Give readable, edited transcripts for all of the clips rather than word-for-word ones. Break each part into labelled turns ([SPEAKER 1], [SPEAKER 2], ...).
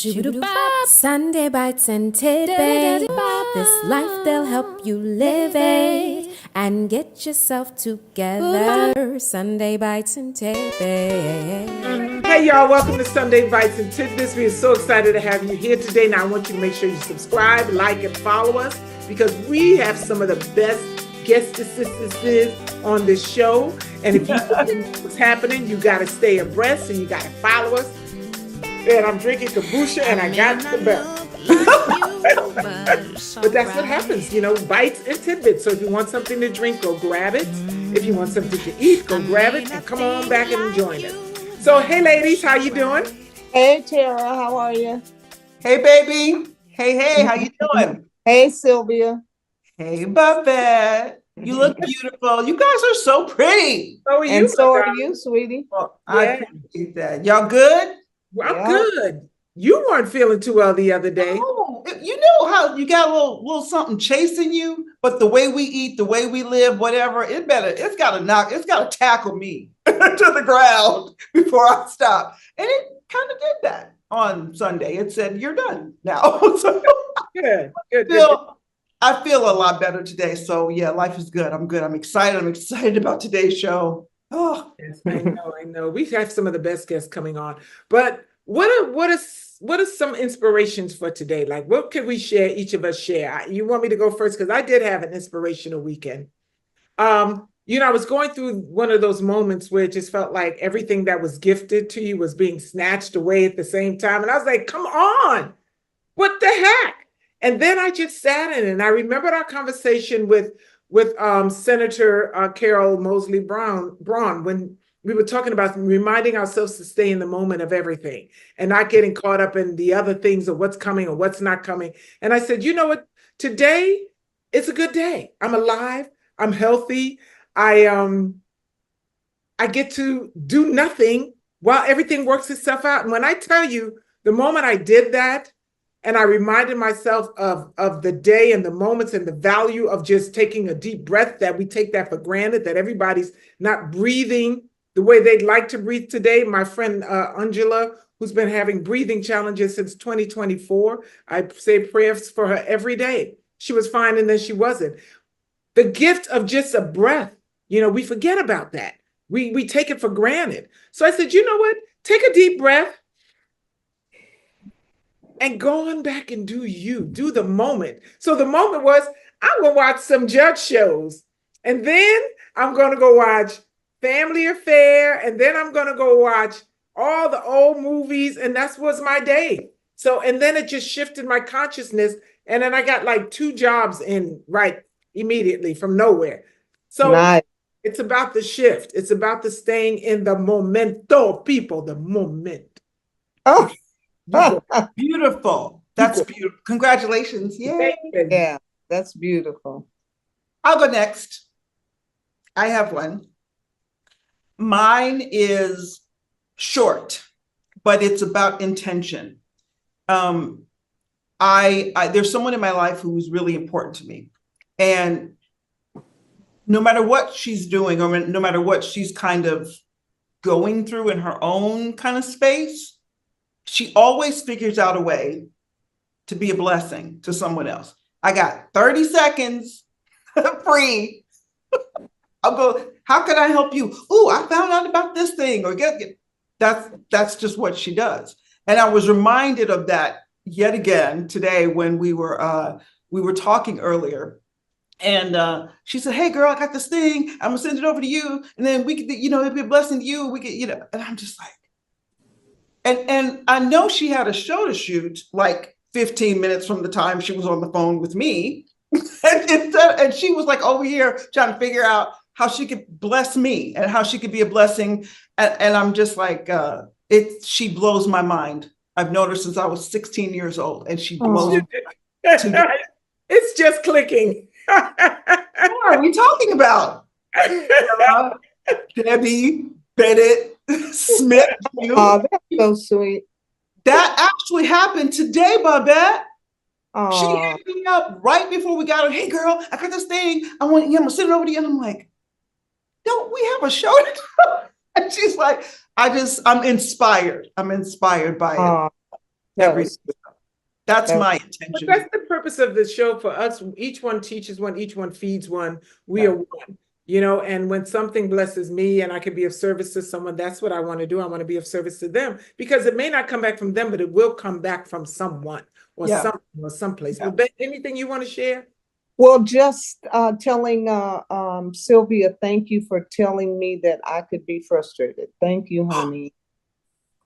[SPEAKER 1] Sunday bites and tidbits. This life they'll help you live it and get yourself together. Sunday bites and tidbits.
[SPEAKER 2] Hey y'all, welcome to Sunday Bites and Tidbits. We are so excited to have you here today. Now I want you to make sure you subscribe, like, and follow us because we have some of the best guest assistances on this show. And if you know what's happening, you got to stay abreast and you got to follow us. And I'm drinking kombucha and I got the bell. But that's what happens, bites and tidbits. So if you want something to drink, go grab it. If you want something to eat, go grab it and come on back and join us. So, hey ladies, how you doing?
[SPEAKER 3] Hey Tara, how are you?
[SPEAKER 4] Hey baby. Hey, how you doing?
[SPEAKER 3] Hey Sylvia.
[SPEAKER 4] Hey Babette. You look beautiful. You guys are so pretty.
[SPEAKER 2] So are you?
[SPEAKER 3] And so are you, sweetie.
[SPEAKER 4] Well, I appreciate that. Y'all good?
[SPEAKER 2] I'm good. You weren't feeling too well the other day.
[SPEAKER 4] Oh, you know how you got a little something chasing you, but the way we eat, the way we live, whatever, it's gotta tackle me to the ground before I stop. And it kind of did that on Sunday. It said, you're done now. So
[SPEAKER 2] Good.
[SPEAKER 4] I feel a lot better today. So yeah, life is good. I'm good. I'm excited about today's show. Oh,
[SPEAKER 2] yes, I know. We have some of the best guests coming on. But what are some inspirations for today? Like, what could we share? Each of us share. You want me to go first because I did have an inspirational weekend. I was going through one of those moments where it just felt like everything that was gifted to you was being snatched away at the same time, and I was like, "Come on, what the heck?" And then I just sat in, and I remembered our conversation with Senator Carol Mosley Braun when we were talking about reminding ourselves to stay in the moment of everything and not getting caught up in the other things of what's coming or what's not coming. And I said, you know what? Today it's a good day. I'm alive. I'm healthy. I get to do nothing while everything works itself out. And when I tell you, the moment I did that, and I reminded myself of the day and the moments and the value of just taking a deep breath, that we take that for granted, that everybody's not breathing the way they'd like to breathe today. My friend Angela, who's been having breathing challenges since 2024, I say prayers for her every day. She was fine and then she wasn't. The gift of just a breath, we forget about that. We take it for granted. So I said, you know what? Take a deep breath. And go on back and do the moment. So the moment was, I'm going to watch some judge shows. And then I'm going to go watch Family Affair. And then I'm going to go watch all the old movies. And that was my day. So, and then it just shifted my consciousness. And then I got like 2 jobs in right immediately from nowhere. So nice. It's about the shift. It's about the staying in the momento, people, the moment.
[SPEAKER 3] Oh.
[SPEAKER 4] Beautiful. That's beautiful. Congratulations. Yay.
[SPEAKER 3] Yeah, that's beautiful.
[SPEAKER 4] I'll go next. I have one. Mine is short, but it's about intention. There's someone in my life who's really important to me. And no matter what she's doing, or no matter what she's kind of going through in her own kind of space, she always figures out a way to be a blessing to someone else. I got 30 seconds free. I'll go, how can I help you? Oh, I found out about this thing, or that's just what she does. And I was reminded of that yet again today when we were talking earlier. And she said, hey girl, I got this thing. I'm gonna send it over to you. And then we could, it'd be a blessing to you. We could, and I'm just like, and I know she had a show to shoot like 15 minutes from the time she was on the phone with me. and she was like over here trying to figure out how she could bless me and how she could be a blessing. And I'm just like, she blows my mind. I've known her since I was 16 years old, and she blows me.
[SPEAKER 2] It's just clicking.
[SPEAKER 4] What are we talking about? Debbie Bennett Smith.
[SPEAKER 3] Oh, that's so sweet.
[SPEAKER 4] That actually happened today, Babette. She hit me up right before we got her. Hey, girl, I got this thing. I'm gonna send it over to you. And I'm like, don't we have a show? And she's like, I'm inspired. I'm inspired by it.
[SPEAKER 3] That
[SPEAKER 2] every
[SPEAKER 3] was,
[SPEAKER 4] That's
[SPEAKER 3] that
[SPEAKER 4] my
[SPEAKER 2] But
[SPEAKER 4] intention.
[SPEAKER 2] that's the purpose of the show for us. Each one teaches one, each one feeds one. We
[SPEAKER 4] Yeah.
[SPEAKER 2] are one, and when something blesses me and I can be of service to someone, that's what I want to do. I want to be of service to them because it may not come back from them, but it will come back from someone or
[SPEAKER 4] Yeah.
[SPEAKER 2] something or someplace.
[SPEAKER 4] Yeah.
[SPEAKER 2] But anything you want to share?
[SPEAKER 3] well, just telling Sylvia, thank you for telling me that I could be frustrated. Thank you, honey.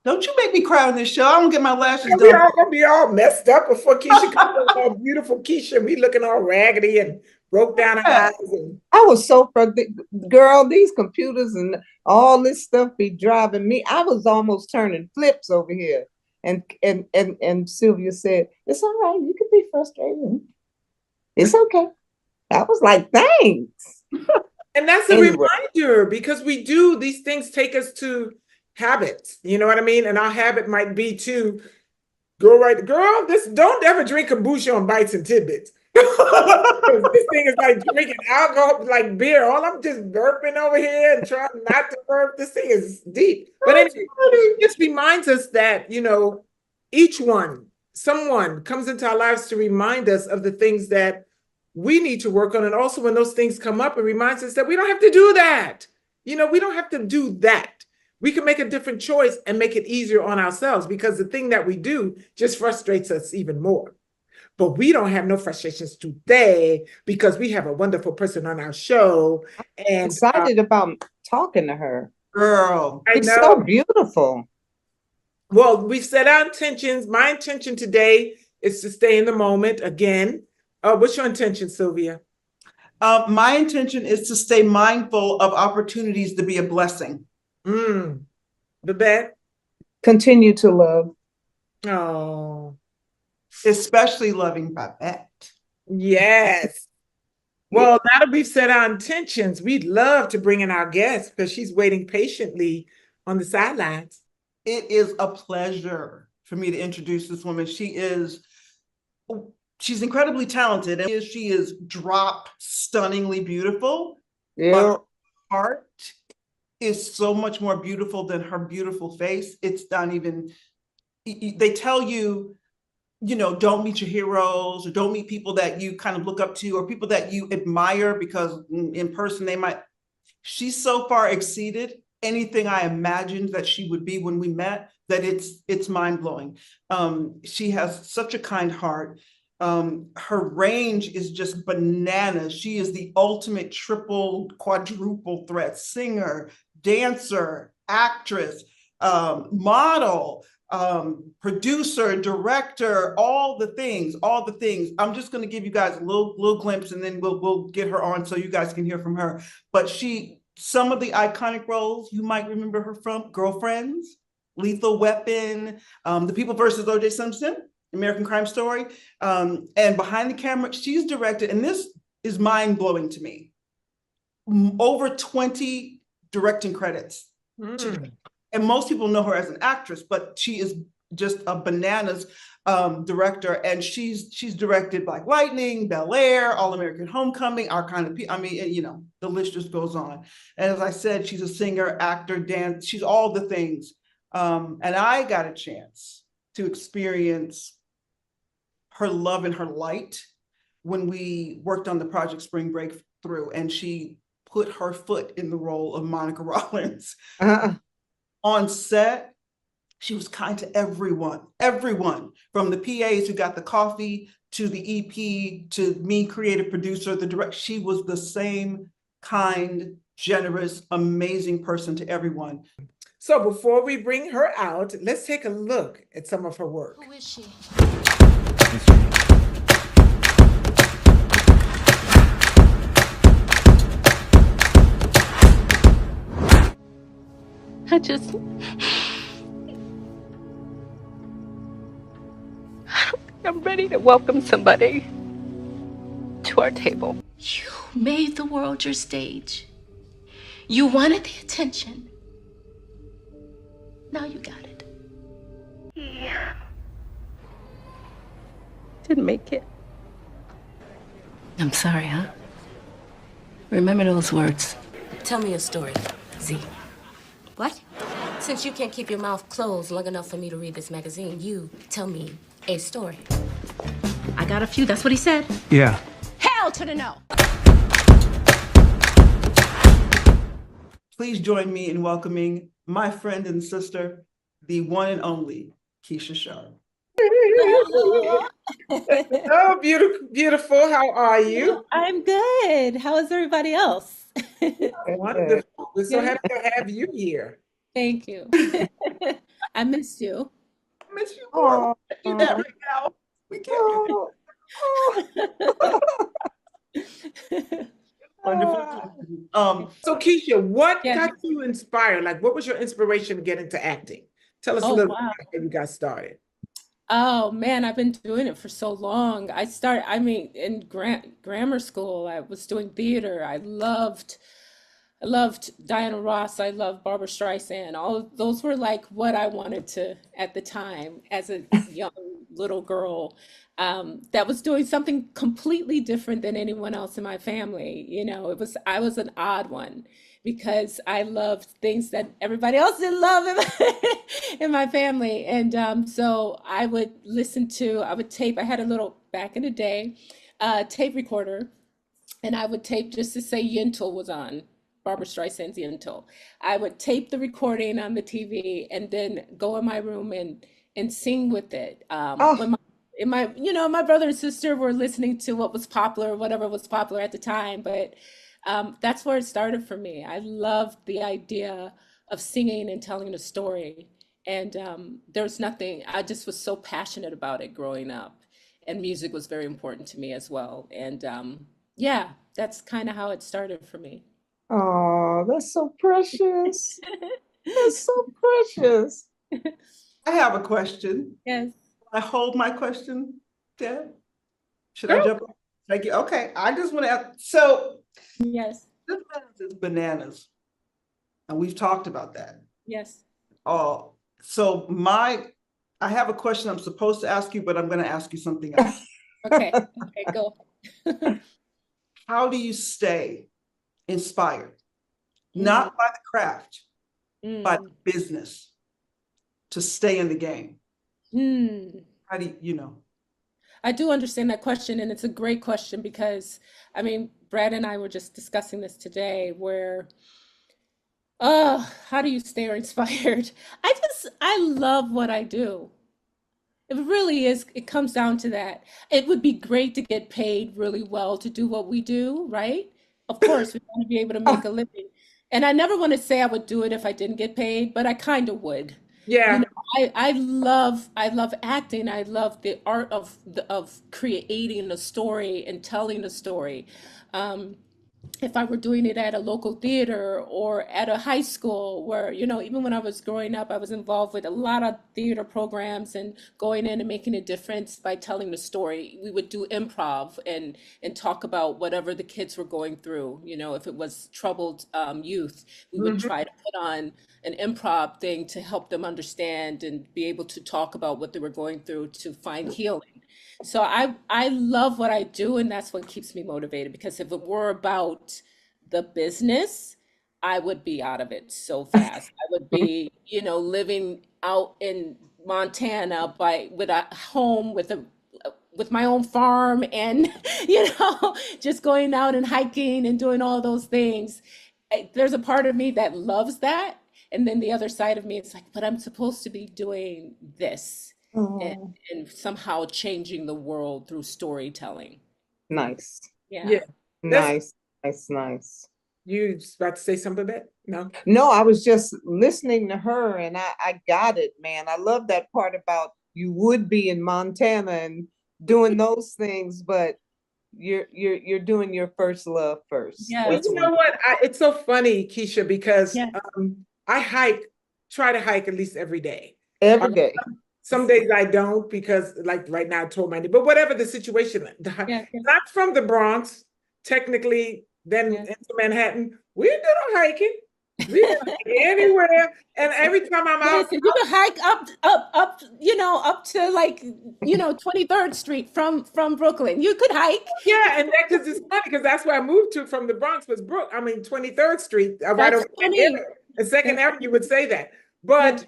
[SPEAKER 4] Don't you make me cry on this show. I don't get my lashes
[SPEAKER 2] And we
[SPEAKER 4] done.
[SPEAKER 2] all gonna be all messed up before Keesha comes on, all beautiful Keesha. We looking all raggedy and broke down our
[SPEAKER 4] Yeah.
[SPEAKER 2] eyes. And
[SPEAKER 3] I was so girl, these computers and all this stuff be driving me. I was almost turning flips over here. And Sylvia said, it's all right, you can be frustrated. It's okay. I was like, thanks.
[SPEAKER 2] And that's a
[SPEAKER 3] Anyway.
[SPEAKER 2] reminder because we do, these things take us to habits, you know what I mean? And our habit might be to go right, girl, don't ever drink kombucha on Bites and Tidbits. This thing is like drinking alcohol, like beer. All I'm just burping over here and trying not to burp. This thing is deep. But anyway, it just reminds us that, someone comes into our lives to remind us of the things that we need to work on. And also when those things come up, it reminds us that we don't have to do that. We don't have to do that. We can make a different choice and make it easier on ourselves because the thing that we do just frustrates us even more. But we don't have no frustrations today because we have a wonderful person on our show. And
[SPEAKER 3] Excited about talking to her.
[SPEAKER 4] Girl.
[SPEAKER 2] I
[SPEAKER 3] She's
[SPEAKER 2] know.
[SPEAKER 3] so beautiful.
[SPEAKER 2] Well, we set our intentions. My intention today is to stay in the moment again. What's your intention, Sylvia?
[SPEAKER 4] My intention is to stay mindful of opportunities to be a blessing.
[SPEAKER 2] Babette?
[SPEAKER 3] Continue to love.
[SPEAKER 2] Oh,
[SPEAKER 4] Especially loving Babette.
[SPEAKER 2] yes. Well, now that we've set our intentions, we'd love to bring in our guest because she's waiting patiently on the sidelines.
[SPEAKER 4] It is a pleasure for me to introduce this woman. She's incredibly talented and she is drop stunningly beautiful.
[SPEAKER 3] Yeah.
[SPEAKER 4] But her heart is so much more beautiful than her beautiful face. It's not even, they tell you, don't meet your heroes or don't meet people that you kind of look up to or people that you admire because in person she's so far exceeded anything I imagined that she would be when we met that it's mind-blowing. She has such a kind heart. Her range is just bananas. She is the ultimate triple, quadruple threat singer, dancer, actress, model, producer, director, all the things. I'm just going to give you guys a little glimpse and then we'll get her on so you guys can hear from her. But some of the iconic roles you might remember her from: Girlfriends, Lethal Weapon, The People versus O.J. Simpson, American Crime Story, and behind the camera, she's directed, and this is mind-blowing to me, over 20 directing credits. And most people know her as an actress, but she is just a bananas director, and she's directed Black Lightning, Bel Air, All American Homecoming, Our Kind of People. I mean, the list just goes on. And as I said, she's a singer, actor, dance. She's all the things. And I got a chance to experience her love and her light when we worked on the Project Spring Breakthrough, and she put her foot in the role of Monica Rollins. On set, she was kind to everyone, from the PAs who got the coffee to the EP to me, creative producer, the director. She was the same kind, generous, amazing person to everyone.
[SPEAKER 2] So before we bring her out, let's take a look at some of her work.
[SPEAKER 5] Who is she?
[SPEAKER 6] I'm ready to welcome somebody to our table.
[SPEAKER 5] You made the world your stage. You wanted the attention. Now you got it.
[SPEAKER 6] Didn't make it.
[SPEAKER 5] I'm sorry, huh? Remember those words. Tell me a story, Z.
[SPEAKER 7] What?
[SPEAKER 5] Since you can't keep your mouth closed long enough for me to read this magazine, you tell me a story. I got a few, that's what he said.
[SPEAKER 7] Yeah.
[SPEAKER 6] Hell to the no.
[SPEAKER 4] Please join me in welcoming my friend and sister, the one and only Keesha Sharp.
[SPEAKER 2] Oh, beautiful, beautiful. How are you?
[SPEAKER 8] I'm good. How is everybody else?
[SPEAKER 2] Wonderful. We're so happy to have you here.
[SPEAKER 8] Thank you. I missed you.
[SPEAKER 4] I miss you more.
[SPEAKER 3] Oh,
[SPEAKER 4] We can't do that right now. We can't do that. Wonderful.
[SPEAKER 2] So, Keisha, what
[SPEAKER 8] Yeah.
[SPEAKER 2] got you inspired? Like, what was your inspiration to get into acting? Tell us a
[SPEAKER 8] Oh,
[SPEAKER 2] little
[SPEAKER 8] wow.
[SPEAKER 2] bit how you got started.
[SPEAKER 8] Oh man, I've been doing it for so long. In grammar school, I was doing theater. I loved Diana Ross. I loved Barbara Streisand. All of those were like what I wanted to at the time as a young little girl, that was doing something completely different than anyone else in my family. I was an odd one because I loved things that everybody else didn't love in my family. And so I would tape. I had a little, back in the day, tape recorder, and I would tape just to say Yentl was on, Barbara Streisand's Yentl. I would tape the recording on the TV and then go in my room and sing with it. When my brother and sister were listening to what was popular, whatever was popular at the time, but that's where it started for me. I loved the idea of singing and telling a story. And there's nothing, I just was so passionate about it growing up. And music was very important to me as well. And yeah, that's kind of how it started for me.
[SPEAKER 3] oh, that's so precious. That's so precious.
[SPEAKER 4] I have a question.
[SPEAKER 8] Yes.
[SPEAKER 4] I hold my question, Deb. Should
[SPEAKER 2] Sure.
[SPEAKER 4] I jump? Thank you. Okay. I just want to ask. So
[SPEAKER 8] Yes.
[SPEAKER 4] this is bananas, and we've talked about that.
[SPEAKER 8] Yes.
[SPEAKER 4] Oh, so I have a question I'm supposed to ask you, but I'm going to ask you something else.
[SPEAKER 8] Okay. Okay, go.
[SPEAKER 4] How do you stay inspired? Not by the craft, by the business, to stay in the game. How do you?
[SPEAKER 8] I do understand that question, and it's a great question because, Brad and I were just discussing this today, where, how do you stay inspired? I love what I do. It really is, it comes down to that. It would be great to get paid really well to do what we do, right? Of course, we want to be able to make a living. And I never want to say I would do it if I didn't get paid, but I kind of would.
[SPEAKER 2] Yeah.
[SPEAKER 8] I love acting. I love the art of creating a story and telling a story. If I were doing it at a local theater or at a high school where, even when I was growing up, I was involved with a lot of theater programs and going in and making a difference by telling the story. We would do improv and talk about whatever the kids were going through. If it was troubled youth, we would try to put on an improv thing to help them understand and be able to talk about what they were going through to find healing. So I love what I do, and that's what keeps me motivated, because if it were about the business, I would be out of it so fast. I would be, living out in Montana with a home with my own farm and, just going out and hiking and doing all those things. There's a part of me that loves that. And then the other side of me, it's like, but I'm supposed to be doing this.
[SPEAKER 3] Oh,
[SPEAKER 8] And somehow changing the world through storytelling.
[SPEAKER 3] nice.
[SPEAKER 8] Yeah.
[SPEAKER 2] Yeah.
[SPEAKER 3] Nice. Nice.
[SPEAKER 2] You about to say something about? No.
[SPEAKER 3] No, I was just listening to her and I got it, man. I love that part about you would be in Montana and doing those things, but you're doing your first love first.
[SPEAKER 8] Yeah.
[SPEAKER 2] Well,
[SPEAKER 3] That's
[SPEAKER 2] you know what? It's so funny, Keisha, because
[SPEAKER 8] Yeah.
[SPEAKER 2] I try to hike at least every day.
[SPEAKER 3] every day.
[SPEAKER 2] Some days I don't, because like right now I told my, but whatever the situation,
[SPEAKER 8] Yeah.
[SPEAKER 2] not from the Bronx, technically, then
[SPEAKER 8] Yeah.
[SPEAKER 2] into Manhattan, we do no hiking. We can hike anywhere. And every time I'm out,
[SPEAKER 8] Listen, you can hike up to 23rd Street from Brooklyn. You could hike.
[SPEAKER 2] yeah, and that because it's funny, because that's where I moved to from the Bronx was 23rd Street, right
[SPEAKER 8] That's
[SPEAKER 2] over
[SPEAKER 8] funny.
[SPEAKER 2] there. And Second Avenue would say that. But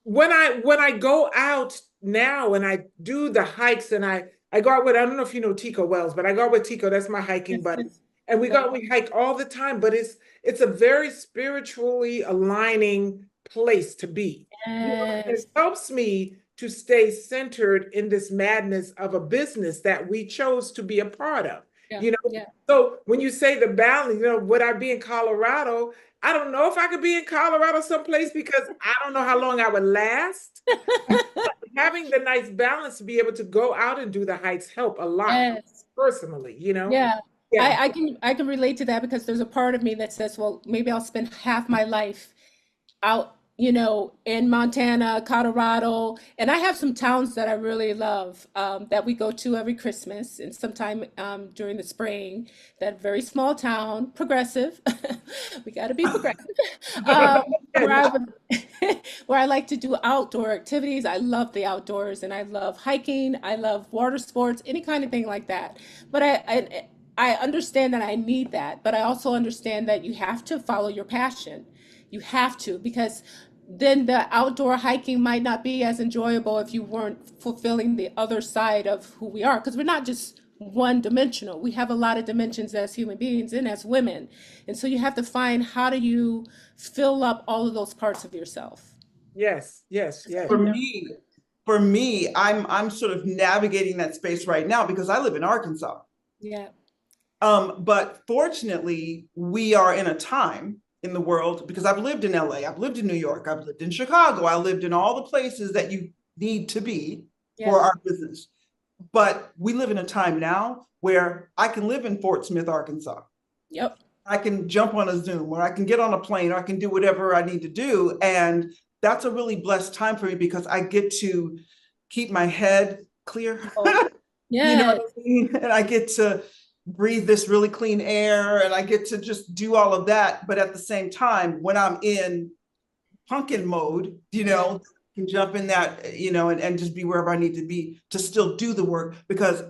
[SPEAKER 2] when I go out now and I do the hikes and I go out with, I don't know if you know Tico Wells, but I go out with Tico, that's my hiking buddy. And we hike all the time, but it's a very spiritually aligning place to be. It helps me to stay centered in this madness of a business that we chose to be a part of. So when you say the balance, would I be in Colorado? I don't know if I could be in Colorado someplace because I don't know how long I would last. Having the nice balance to be able to go out and do the hikes help a lot personally,
[SPEAKER 8] Yeah. I can relate to that because there's a part of me that says, well, maybe I'll spend half my life out, in Montana, Colorado, and I have some towns that I really love that we go to every Christmas and sometime during the spring. That very small town, progressive. We got to be progressive. Where I like to do outdoor activities. I love the outdoors and I love hiking. I love water sports, any kind of thing like that. But I understand that I need that, but I also understand that you have to follow your passion. You have to, because then the outdoor hiking might not be as enjoyable if you weren't fulfilling the other side of who we are, because we're not just one dimensional. We have a lot of dimensions as human beings and as women. And so you have to find, how do you fill up all of those parts of yourself?
[SPEAKER 2] Yes.
[SPEAKER 4] For me, I'm sort of navigating that space right now because I live in Arkansas.
[SPEAKER 8] Yeah.
[SPEAKER 4] But fortunately, we are in a time in the world, because I've lived in LA, I've lived in New York, I've lived in Chicago, I lived in all the places that you need to be for our business. But we live in a time now where I can live in Fort Smith, Arkansas.
[SPEAKER 8] Yep.
[SPEAKER 4] I can jump on a Zoom, or I can get on a plane, or I can do whatever I need to do. And that's a really blessed time for me because I get to keep my head clear.
[SPEAKER 8] Yeah.
[SPEAKER 4] You know what I mean? And I get to breathe this really clean air and I get to just do all of that. But at the same time, when I'm in pumpkin mode, I can jump in that, and just be wherever I need to be to still do the work, because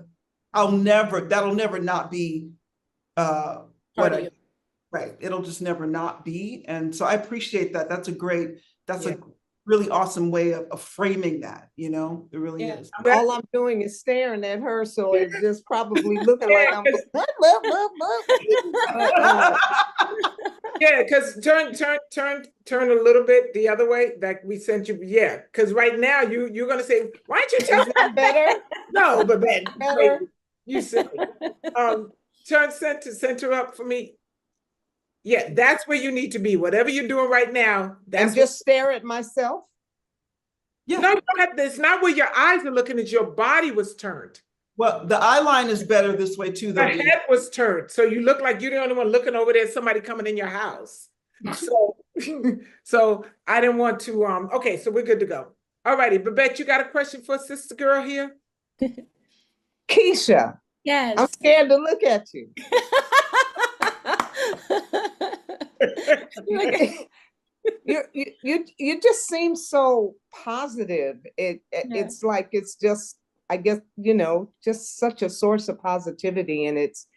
[SPEAKER 4] that'll never not be right. It'll just never not be. And so I appreciate that. That's a really awesome way of framing that, it really is.
[SPEAKER 3] All I'm doing is staring at her, so it's just probably looking like I'm
[SPEAKER 2] yeah, because turn a little bit the other way that we sent you. Yeah, because right now you're gonna say, why don't you tell me
[SPEAKER 3] better?
[SPEAKER 2] No, but better. You said turn center up for me. Yeah, that's where you need to be. Whatever you're doing right now,
[SPEAKER 3] and just stare at myself.
[SPEAKER 2] Yeah. No, it's not where your eyes are looking, it's your body was turned.
[SPEAKER 4] Well, the eye line is better this way too, though.
[SPEAKER 2] The head was turned. So you look like you're the only one looking over there, somebody coming in your house. So I didn't want to, okay, so we're good to go. All righty, Babette, you got a question for sister girl here?
[SPEAKER 3] Keesha.
[SPEAKER 8] Yes.
[SPEAKER 3] I'm scared to look at you. You just seem so positive. It's like, it's just, I guess, just such a source of positivity, and it's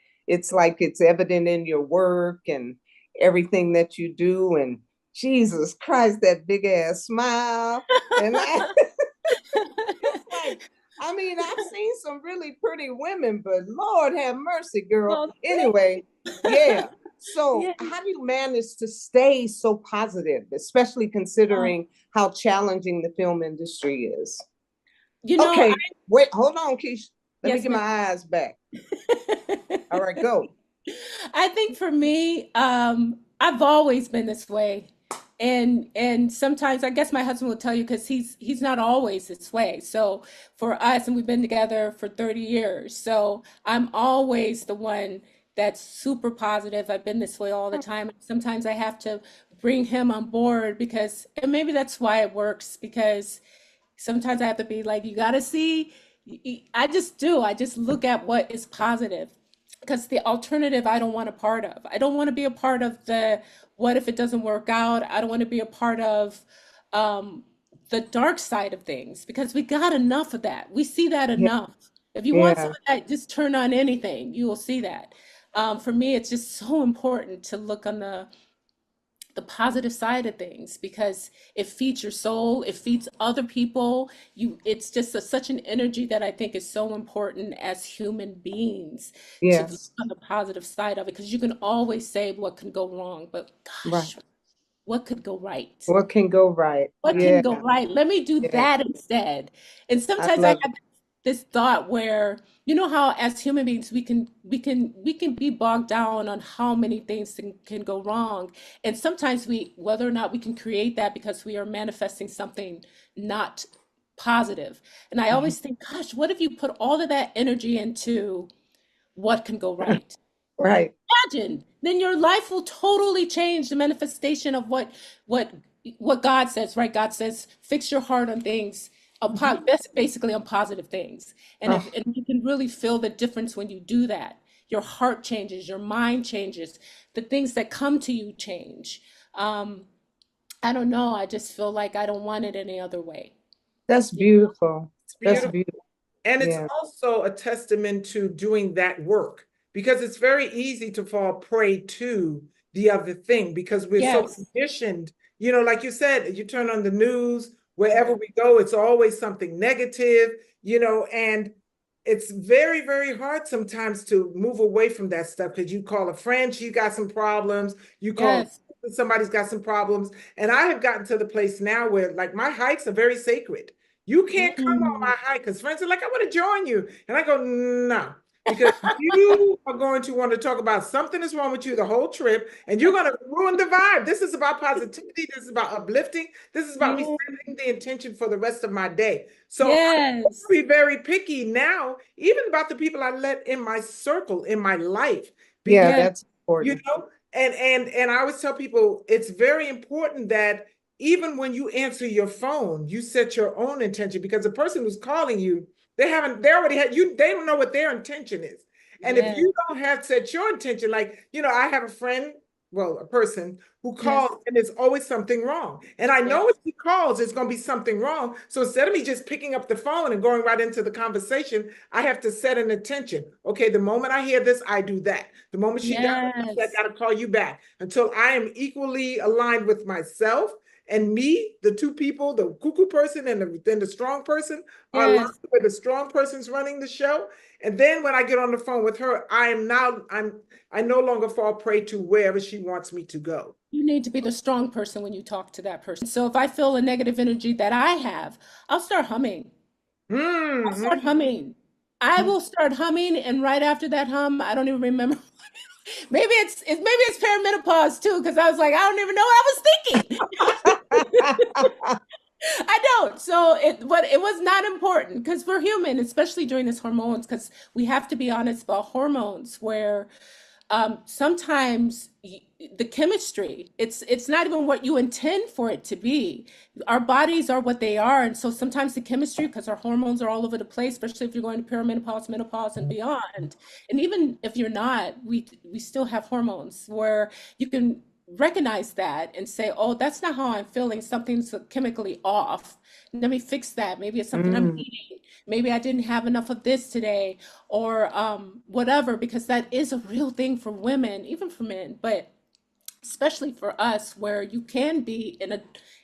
[SPEAKER 3] like it's evident in your work and everything that you do. And Jesus Christ, that big ass smile. And I mean, I've seen some really pretty women, but Lord have mercy, girl. Anyway, yeah. So how do you manage to stay so positive, especially considering how challenging the film industry is? Okay, wait, hold on, Keisha. Let me get my eyes back. All right, go.
[SPEAKER 8] I think for me, I've always been this way. And sometimes, I guess my husband will tell you, because he's not always this way. So for us, and we've been together for 30 years. So I'm always the one that's super positive. I've been this way all the time. Sometimes I have to bring him on board and maybe that's why it works, because sometimes I have to be like, you got to see, I just do. I just look at what is positive, because the alternative I don't want a part of. I don't want to be a part of the, what if it doesn't work out? I don't want to be a part of the dark side of things, because we got enough of that. We see that enough. If you want some of that, just turn on anything. You will see that. For me, it's just so important to look on the positive side of things, because it feeds your soul, it feeds other people. It's just such an energy that I think is so important as human beings to look
[SPEAKER 3] Yes.
[SPEAKER 8] on the positive side of it, because you can always say what can go wrong, but
[SPEAKER 3] Right.
[SPEAKER 8] gosh, what could go right?
[SPEAKER 3] What can go right?
[SPEAKER 8] What can
[SPEAKER 3] Yeah.
[SPEAKER 8] go right? Let me do
[SPEAKER 3] Yeah.
[SPEAKER 8] that instead. And
[SPEAKER 3] I
[SPEAKER 8] sometimes I
[SPEAKER 3] love it.
[SPEAKER 8] have this thought where, you know how as human beings we can be bogged down on how many things can go wrong. And sometimes whether or not we can create that because we are manifesting something not positive. And I
[SPEAKER 3] Mhm.
[SPEAKER 8] always think, gosh, what if you put all of that energy into what can go right?
[SPEAKER 3] Right.
[SPEAKER 8] Imagine, then your life will totally change. The manifestation of what what God says, right? God says, fix your heart on things, that's basically on positive things. And
[SPEAKER 3] Oh,
[SPEAKER 8] if you can really feel the difference when you do that, your heart changes, your mind changes, the things that come to you change. Um, I don't know. I just feel like I don't want it any other way.
[SPEAKER 3] that's
[SPEAKER 8] Yeah.
[SPEAKER 3] beautiful.
[SPEAKER 2] It's
[SPEAKER 3] That's
[SPEAKER 2] beautiful.
[SPEAKER 3] beautiful.
[SPEAKER 2] And it's
[SPEAKER 3] Yeah.
[SPEAKER 2] also a testament to doing that work, because it's very easy to fall prey to the other thing because we're so
[SPEAKER 8] Yes.
[SPEAKER 2] conditioned. Like you said, you turn on the news, wherever
[SPEAKER 8] Yeah.
[SPEAKER 2] we go, it's always something negative, and it's very, very hard sometimes to move away from that stuff because you call a friend, she got some problems, you call
[SPEAKER 8] Yes.
[SPEAKER 2] somebody's got some problems. And I have gotten to the place now where like my hikes are very sacred. You can't come on
[SPEAKER 8] Mm.
[SPEAKER 2] my hike because friends are like, I want to join you. And I go, no, because you are going to want to talk about something is wrong with you the whole trip, and you're going to ruin the vibe. This is about positivity. This is about uplifting. This is about me
[SPEAKER 8] Yeah.
[SPEAKER 2] setting the intention for the rest of my day. So I
[SPEAKER 8] Yes.
[SPEAKER 2] be very picky now, even about the people I let in my circle, in my life,
[SPEAKER 3] Yeah,
[SPEAKER 2] because
[SPEAKER 8] Yes.
[SPEAKER 3] that's
[SPEAKER 2] you
[SPEAKER 3] important.
[SPEAKER 2] know, and I always tell people it's very important that even when you answer your phone, you set your own intention, because the person who's calling you, they already had you, they don't know what their intention is. And if
[SPEAKER 8] Yes.
[SPEAKER 2] you don't have set your intention, like, I have a friend, well, a person who
[SPEAKER 8] Yes.
[SPEAKER 2] calls and there's always something wrong. And I know if
[SPEAKER 8] Yes.
[SPEAKER 2] he calls, there's going to be something wrong. So instead of me just picking up the phone and going right into the conversation, I have to set an intention. Okay, the moment I hear this, I do that. The moment she does, I
[SPEAKER 8] Yes.
[SPEAKER 2] got to call you back until I am equally aligned with myself and me, the two people, the cuckoo person and the strong person are aligned
[SPEAKER 8] Yes.
[SPEAKER 2] where the strong person's running the show. And then when I get on the phone with her, I no longer fall prey to wherever she wants me to go.
[SPEAKER 8] You need to be the strong person when you talk to that person. So if I feel a negative energy that I have, I'll start humming. I'll
[SPEAKER 2] Mm-hmm.
[SPEAKER 8] start humming. I will start humming, and right after that hum, I don't even remember. Maybe it's perimenopause too, because I was like, I don't even know what I was thinking. I don't. But it was not important because we're human, especially during this hormones, because we have to be honest about hormones, where sometimes the chemistry, it's not even what you intend for it to be. Our bodies are what they are, and so sometimes the chemistry, because our hormones are all over the place, especially if you're going to perimenopause, menopause, and beyond. And even if you're not, we still have hormones where you can recognize that and say, oh, that's not how I'm feeling, something's chemically off, let me fix that. Maybe it's something I'm
[SPEAKER 3] Mm,
[SPEAKER 8] eating, maybe I didn't have enough of this today, or whatever, because that is a real thing for women, even for men, but especially for us, where you can be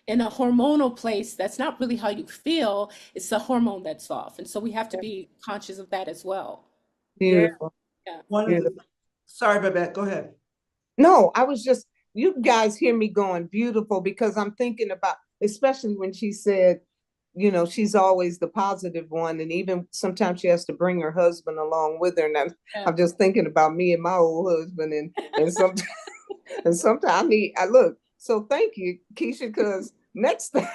[SPEAKER 8] in a hormonal place that's not really how you feel, it's the hormone that's off, and so we have to be conscious of that as well.
[SPEAKER 2] Yeah.
[SPEAKER 3] beautiful.
[SPEAKER 8] Yeah.
[SPEAKER 4] One of the,
[SPEAKER 3] Beautiful.
[SPEAKER 4] sorry, Babette, go ahead.
[SPEAKER 3] No, I was just, you guys hear me going beautiful because I'm thinking about, especially when she said, she's always the positive one. And even sometimes she has to bring her husband along with her. And
[SPEAKER 8] Yeah.
[SPEAKER 3] I'm just thinking about me and my old husband. And sometimes, and sometimes I look. So thank you, Keisha, because next time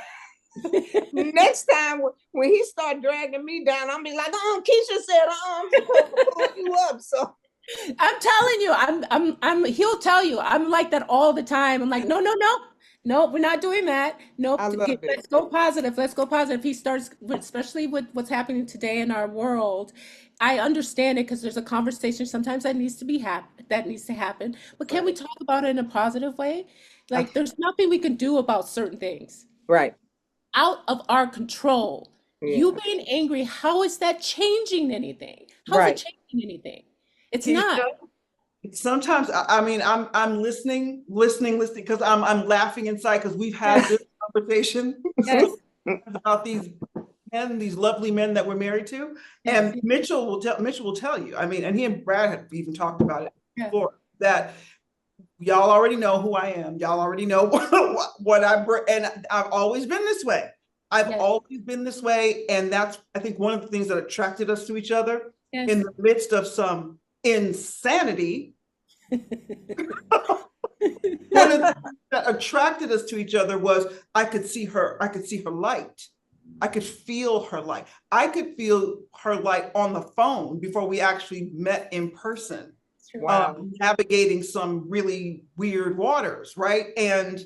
[SPEAKER 3] when he start dragging me down, I'll be like, Keisha said, I'm supposed to pull you up. So
[SPEAKER 8] I'm telling you, he'll tell you, I'm like that all the time. I'm like, no, no, no, no, we're not doing that. Nope.
[SPEAKER 3] I love it.
[SPEAKER 8] Let's go positive. Let's go positive. He starts, especially with what's happening today in our world. I understand it because there's a conversation sometimes that needs to happen. But can we
[SPEAKER 3] Right.
[SPEAKER 8] talk about it in a positive way?
[SPEAKER 3] Uh,
[SPEAKER 8] Like, there's nothing we can do about certain things
[SPEAKER 3] right.
[SPEAKER 8] out of our control. You
[SPEAKER 3] Yeah.
[SPEAKER 8] being angry, how is that changing anything? How is it
[SPEAKER 3] Right.
[SPEAKER 8] changing anything? It's
[SPEAKER 2] Keisha,
[SPEAKER 8] not.
[SPEAKER 4] Sometimes I mean I'm listening because I'm laughing inside because we've had this conversation
[SPEAKER 8] Yes.
[SPEAKER 4] about these lovely men that we're married to. And Mitchell will tell you, I mean, and he and Brad have even talked about it before, that y'all already know who I am. Y'all already know what I bring, and I've always been this way. I've always been this way, and that's, I think, one of the things that attracted us to each other in the midst of some insanity. One of the things that attracted us to each other was I could see her light. I could feel her light. I could feel her light on the phone before we actually met in person.
[SPEAKER 3] Wow.
[SPEAKER 4] Navigating some really weird waters, right? And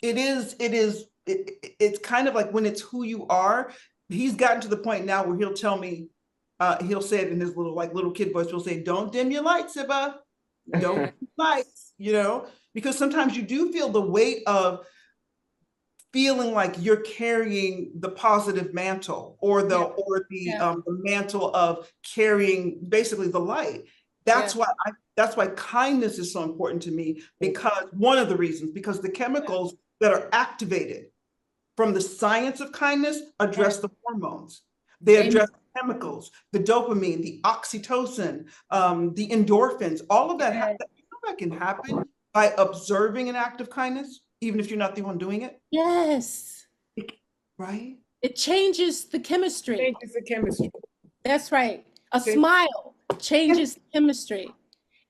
[SPEAKER 4] it's kind of like when it's who you are. He's gotten to the point now where he'll tell me, he'll say it in his little kid voice. He'll say, "Don't dim your lights, Ibba. Don't dim your lights," because sometimes you do feel the weight of feeling like you're carrying the positive mantle or the mantle of carrying basically the light. That's why kindness is so important to me, because one of the reasons, because the chemicals that are activated from the science of kindness address the hormones. They address the chemicals, the dopamine, the oxytocin, the endorphins, all of that. That can happen by observing an act of kindness, even if you're not the one doing it.
[SPEAKER 8] Yes.
[SPEAKER 4] Right?
[SPEAKER 8] It changes the chemistry.
[SPEAKER 2] Changes the chemistry.
[SPEAKER 8] That's right. A smile changes the chemistry.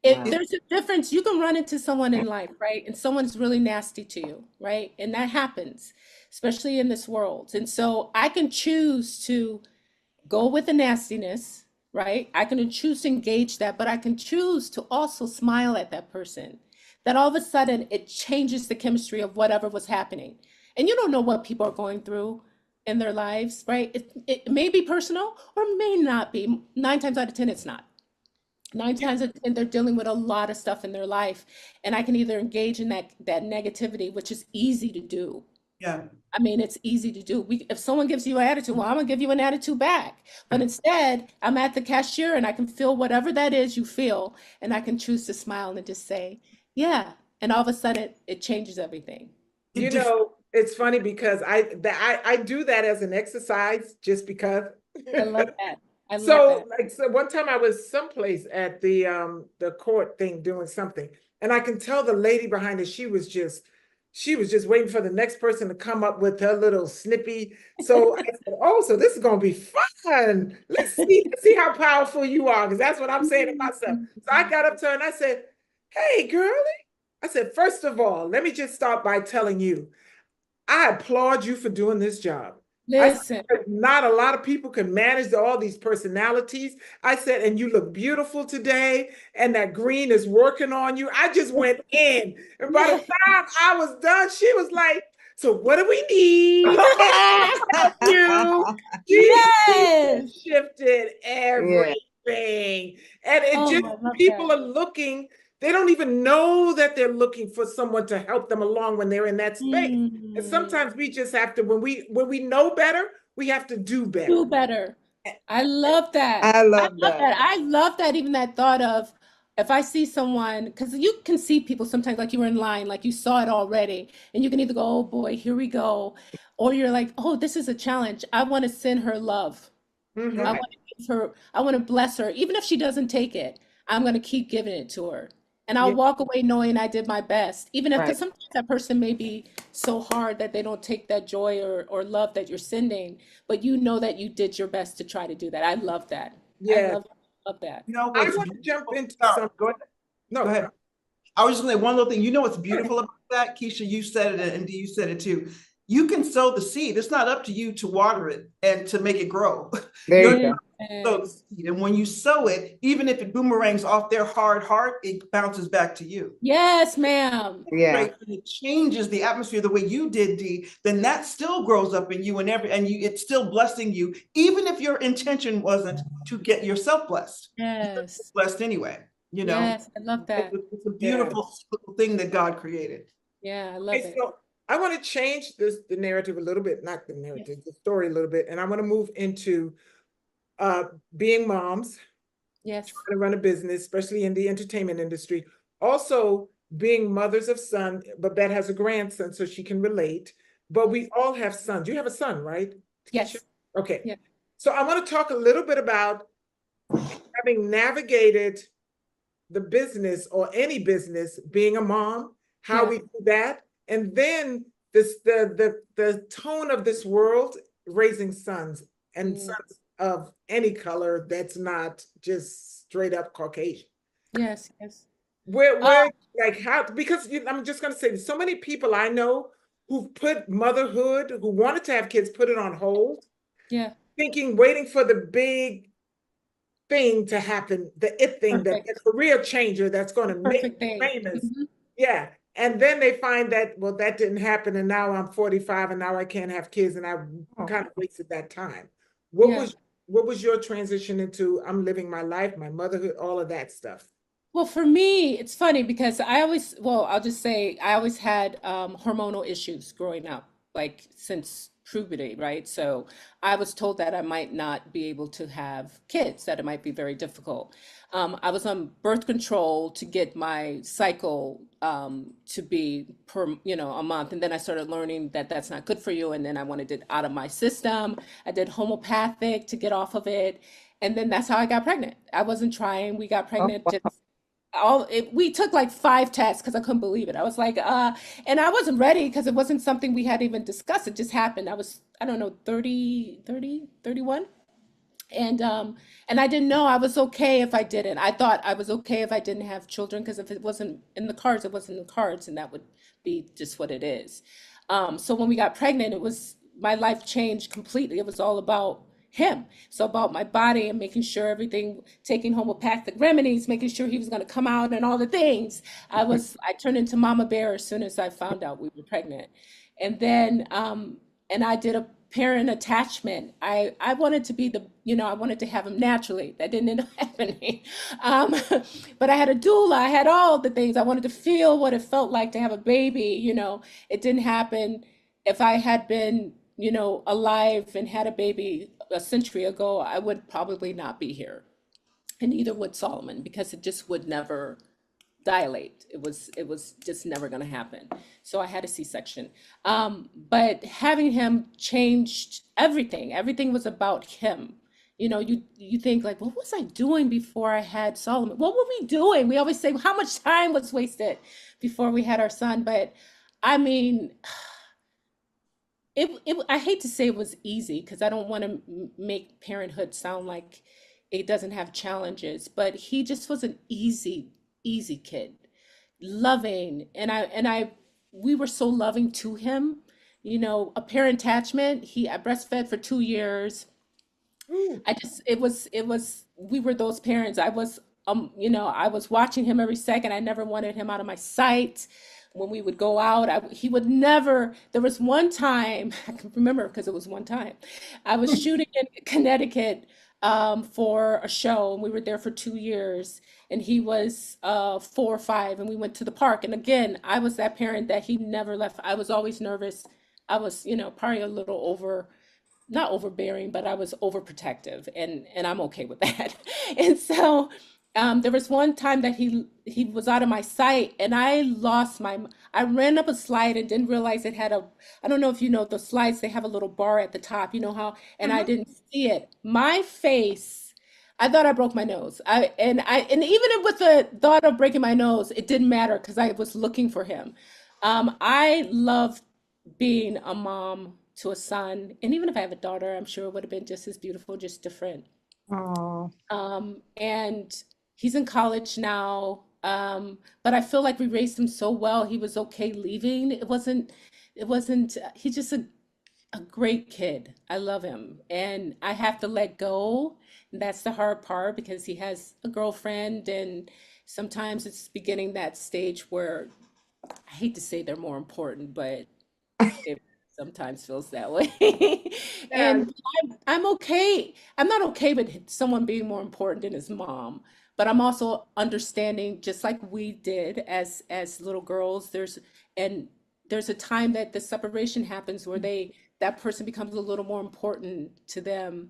[SPEAKER 8] If there's a difference, you can run into someone in life, right? And someone's really nasty to you, right? And that happens, especially in this world. And so I can choose to go with the nastiness, right? I can choose to engage that, but I can choose to also smile at that person. That all of a sudden it changes the chemistry of whatever was happening. And you don't know what people are going through in their lives, right? It may be personal or may not be. 9 times out of 10, it's not. 9 times out of 10, they're dealing with a lot of stuff in their life. And I can either engage in that negativity, which is easy to do.
[SPEAKER 4] Yeah.
[SPEAKER 8] I mean, it's easy to do. If someone gives you an attitude, well, I'm gonna give you an attitude back. But instead, I'm at the cashier and I can feel whatever that is you feel, and I can choose to smile and just say, yeah. And all of a sudden, it changes everything.
[SPEAKER 2] It's funny because I do that as an exercise just because.
[SPEAKER 8] I love that. I love that.
[SPEAKER 2] So one time I was someplace at the court thing doing something, and I can tell the lady behind it, she was just waiting for the next person to come up with her little snippy. So I said, "Oh, so this is gonna be fun. Let's see how powerful you are," because that's what I'm saying to myself. So I got up to her and I said, "Hey, girlie," I said, "First of all, let me just start by telling you, I applaud you for doing this job."
[SPEAKER 8] Listen.
[SPEAKER 2] I said, not a lot of people can manage all these personalities. I said, and you look beautiful today, and that green is working on you. I just went in. And by the time I was done, she was like, "So what do we need?" You. She shifted everything. And people are looking. They don't even know that they're looking for someone to help them along when they're in that space. And sometimes we just have to, when we know better, we have to do better.
[SPEAKER 8] Do better. I love that.
[SPEAKER 3] I love that.
[SPEAKER 8] I love that, even that thought of, if I see someone, because you can see people sometimes, like you were in line, like you saw it already, and you can either go, "Oh boy, here we go," or you're like, "Oh, this is a challenge. I want to send her love. I want to give her, I want to bless her. Even if she doesn't take it, I'm going to keep giving it to her. And I'll walk away knowing I did my best, even if, because sometimes that person may be so hard that they don't take that joy or love that you're sending, but you know that you did your best to try to do that. I love that.
[SPEAKER 2] Yeah.
[SPEAKER 8] I love that.
[SPEAKER 4] You know
[SPEAKER 2] I
[SPEAKER 4] what's
[SPEAKER 2] want to jump into
[SPEAKER 4] Sorry,
[SPEAKER 2] something.
[SPEAKER 4] go ahead.
[SPEAKER 2] No,
[SPEAKER 4] Go ahead. I was just gonna say one little thing. You know what's beautiful about that, Keesha? You said it, and you said it too. You can sow the seed. It's not up to you to water it and to make it grow.
[SPEAKER 3] There you go.
[SPEAKER 4] Sow the seed. And when you sow it, even if it boomerangs off their hard heart, it bounces back to you.
[SPEAKER 8] Yes, ma'am.
[SPEAKER 3] Yeah.
[SPEAKER 4] Right? And it changes the atmosphere the way you did, Dee. Then that still grows up in you, and it's still blessing you, even if your intention wasn't to get yourself blessed.
[SPEAKER 8] Yes.
[SPEAKER 4] You're blessed anyway.
[SPEAKER 8] Yes, I love that.
[SPEAKER 4] It's a beautiful thing that God created.
[SPEAKER 8] Yeah, I love it.
[SPEAKER 2] So I want to change the narrative a little bit, not the narrative, the story a little bit, and I want to move into being moms
[SPEAKER 8] Yes.
[SPEAKER 2] trying to run a business, especially in the entertainment industry. Also, being mothers of son, Babette has a grandson, so she can relate. But we all have sons. You have a son, right, Keisha?
[SPEAKER 8] Yes.
[SPEAKER 2] Okay.
[SPEAKER 8] Yeah.
[SPEAKER 2] So I want to talk a little bit about having navigated the business or any business, being a mom, how
[SPEAKER 8] Yeah.
[SPEAKER 2] we do that, and then this the tone of this world raising sons and
[SPEAKER 8] Mm.
[SPEAKER 2] sons of any color that's not just straight up Caucasian.
[SPEAKER 8] Yes. Yes. Uh,
[SPEAKER 2] Where like how because I'm just gonna say so many people I know who've put motherhood, who wanted to have kids, put it on hold,
[SPEAKER 8] yeah.
[SPEAKER 2] thinking, waiting for the big thing to happen, the it thing, that the
[SPEAKER 8] Perfect.
[SPEAKER 2] career changer that's going to make
[SPEAKER 8] Perfect
[SPEAKER 2] me
[SPEAKER 8] thing.
[SPEAKER 2] famous.
[SPEAKER 8] Mhm.
[SPEAKER 2] Yeah. And then they find that, well, that didn't happen. And now I'm 45 and now I can't have kids. And I
[SPEAKER 3] Oh,
[SPEAKER 2] kind of wasted that time.
[SPEAKER 8] Yeah.
[SPEAKER 2] What was your transition into I'm living my life, my motherhood, all of that stuff?
[SPEAKER 8] Well, for me, it's funny because well, I'll just say I always had hormonal issues growing up, like since puberty, right? So I was told that I might not be able to have kids, that it might be very difficult. I was on birth control to get my cycle to be per, a month. And then I started learning that that's not good for you. And then I wanted it out of my system. I did homeopathic to get off of it. And then that's how I got pregnant. I wasn't trying. We got
[SPEAKER 3] oh,
[SPEAKER 8] pregnant just
[SPEAKER 3] wow.
[SPEAKER 8] we took like 5 tests because I couldn't believe it. I was like, and I wasn't ready because it wasn't something we had even discussed. It just happened. I was, I don't know, 31. And I didn't know I was okay if I didn't. I thought I was okay if I didn't have children because if it wasn't in the cards, it wasn't in the cards, and that would be just what it is. So when we got pregnant, it was my life changed completely. It was all about him. So about my body and making sure everything, taking homeopathic remedies, making sure he was going to come out and all the things. I turned into Mama Bear as soon as I found out we were pregnant. And then and I did a parent attachment. I wanted to be I wanted to have him naturally. That didn't end up happening. Um, but I had a doula. I had all the things. I wanted to feel what it felt like to have a baby. It didn't happen. If I had been, alive and had a baby a century ago, I would probably not be here. And neither would Solomon because it just would never dilate. It was just never going to happen. So I had a C-section. But having him changed everything. Everything was about him. You think like, what was I doing before I had Solomon? What were we doing? We always say how much time was wasted before we had our son. But I mean, I hate to say it was easy because I don't want to make parenthood sound like it doesn't have challenges, but he just was an easy kid, loving, and we were so loving to him. A parent attachment. I breastfed for 2 years.
[SPEAKER 2] Ooh.
[SPEAKER 8] We were those parents. I was watching him every second. I never wanted him out of my sight. When we would go out, he would never, there was one time, I can remember because it was one time, I was shooting in Connecticut for a show, and we were there for 2 years, and he was 4 or 5, and we went to the park. And again, I was that parent that he never left. I was always nervous. I was, probably a little not overbearing, but I was overprotective, and I'm okay with that. And so there was one time that he was out of my sight, and I ran up a slide and didn't realize it had I don't know if you know the slides, they have a little bar at the top, you know how, and I
[SPEAKER 2] Mhm.
[SPEAKER 8] didn't see it. My face, I thought I broke my nose. And even with the thought of breaking my nose, it didn't matter because I was looking for him. I love being a mom to a son, and even if I have a daughter, I'm sure it would have been just as beautiful, just different.
[SPEAKER 3] Oh,
[SPEAKER 8] And he's in college now, but I feel like we raised him so well. He was okay leaving. It wasn't. He's just a great kid. I love him, and I have to let go. And that's the hard part because he has a girlfriend, and sometimes it's beginning that stage where I hate to say they're more important, but it sometimes feels that way.
[SPEAKER 2] Yeah.
[SPEAKER 8] And I'm okay. I'm not okay with someone being more important than his mom, but I'm also understanding, just like we did as little girls. And there's a time that the separation happens where that person becomes a little more important to them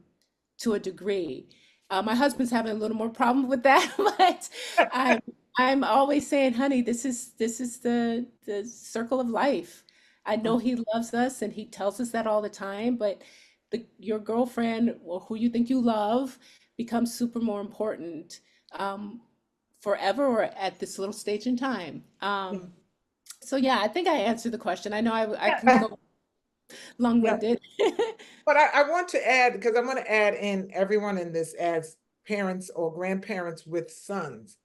[SPEAKER 8] to a degree. My husband's having a little more problem with that, but I'm I'm always saying, honey, this is the circle of life. I know he loves us and he tells us that all the time, but your girlfriend or who you think you love becomes super more important um, forever or at this little stage in time. So yeah, I think I answered the question. I know I can
[SPEAKER 2] Yeah,
[SPEAKER 8] go
[SPEAKER 2] yeah.
[SPEAKER 8] long-winded.
[SPEAKER 2] But I want to add, because I'm going to add in everyone in this as parents or grandparents with sons.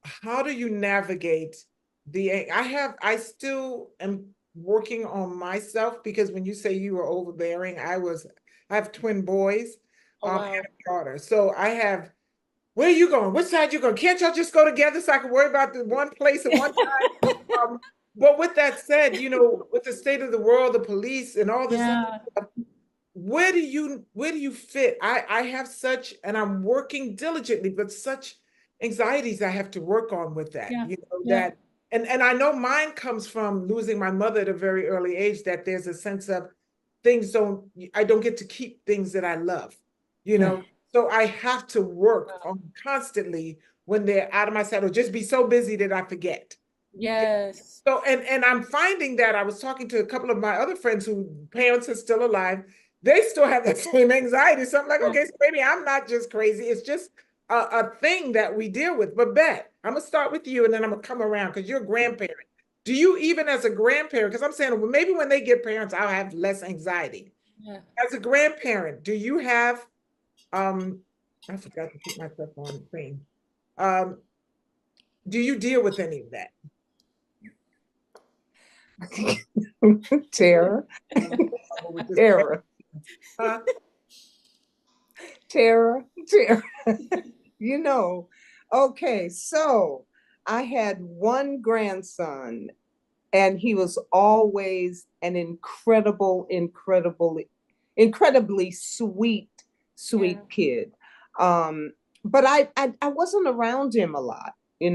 [SPEAKER 2] How do you navigate I still am working on myself, because when you say you were overbearing, I have twin boys,
[SPEAKER 8] Oh
[SPEAKER 2] and
[SPEAKER 8] wow.
[SPEAKER 2] a daughter. So I have, where are you going? Which side you going? Can't y'all just go together so I can worry about the one place at one time? But with that said, with the state of the world, the police and all this other
[SPEAKER 8] Yeah,
[SPEAKER 2] stuff, where do you fit? I have such, and I'm working diligently, but such anxieties I have to work on with that,
[SPEAKER 8] yeah, yeah,
[SPEAKER 2] that, and I know mine comes from losing my mother at a very early age, that there's a sense of I don't get to keep things that I love, you
[SPEAKER 8] yeah.
[SPEAKER 2] know. So I have to work on constantly when they're out of my sight, or just be so busy that I forget.
[SPEAKER 8] Yes.
[SPEAKER 2] So, and I'm finding that I was talking to a couple of my other friends whose parents are still alive. They still have that same anxiety. So I'm like,
[SPEAKER 8] Yeah.
[SPEAKER 2] okay, so maybe I'm not just crazy. It's just a thing that we deal with. But Beth, I'm gonna start with you, and then I'm gonna come around because you're a grandparent. Do you, even as a grandparent, because I'm saying, well, maybe when they get parents, I'll have less anxiety.
[SPEAKER 8] Yeah.
[SPEAKER 2] As a grandparent, do you have um I forgot to put myself on the thing. Um, do you deal with any of that?
[SPEAKER 3] Tara,
[SPEAKER 2] With this
[SPEAKER 3] Tara,
[SPEAKER 2] Huh?
[SPEAKER 3] Tara. Okay, so I had one grandson, and he was always an incredibly sweet,
[SPEAKER 8] Yeah.
[SPEAKER 3] sweet kid. But I wasn't around him a lot. He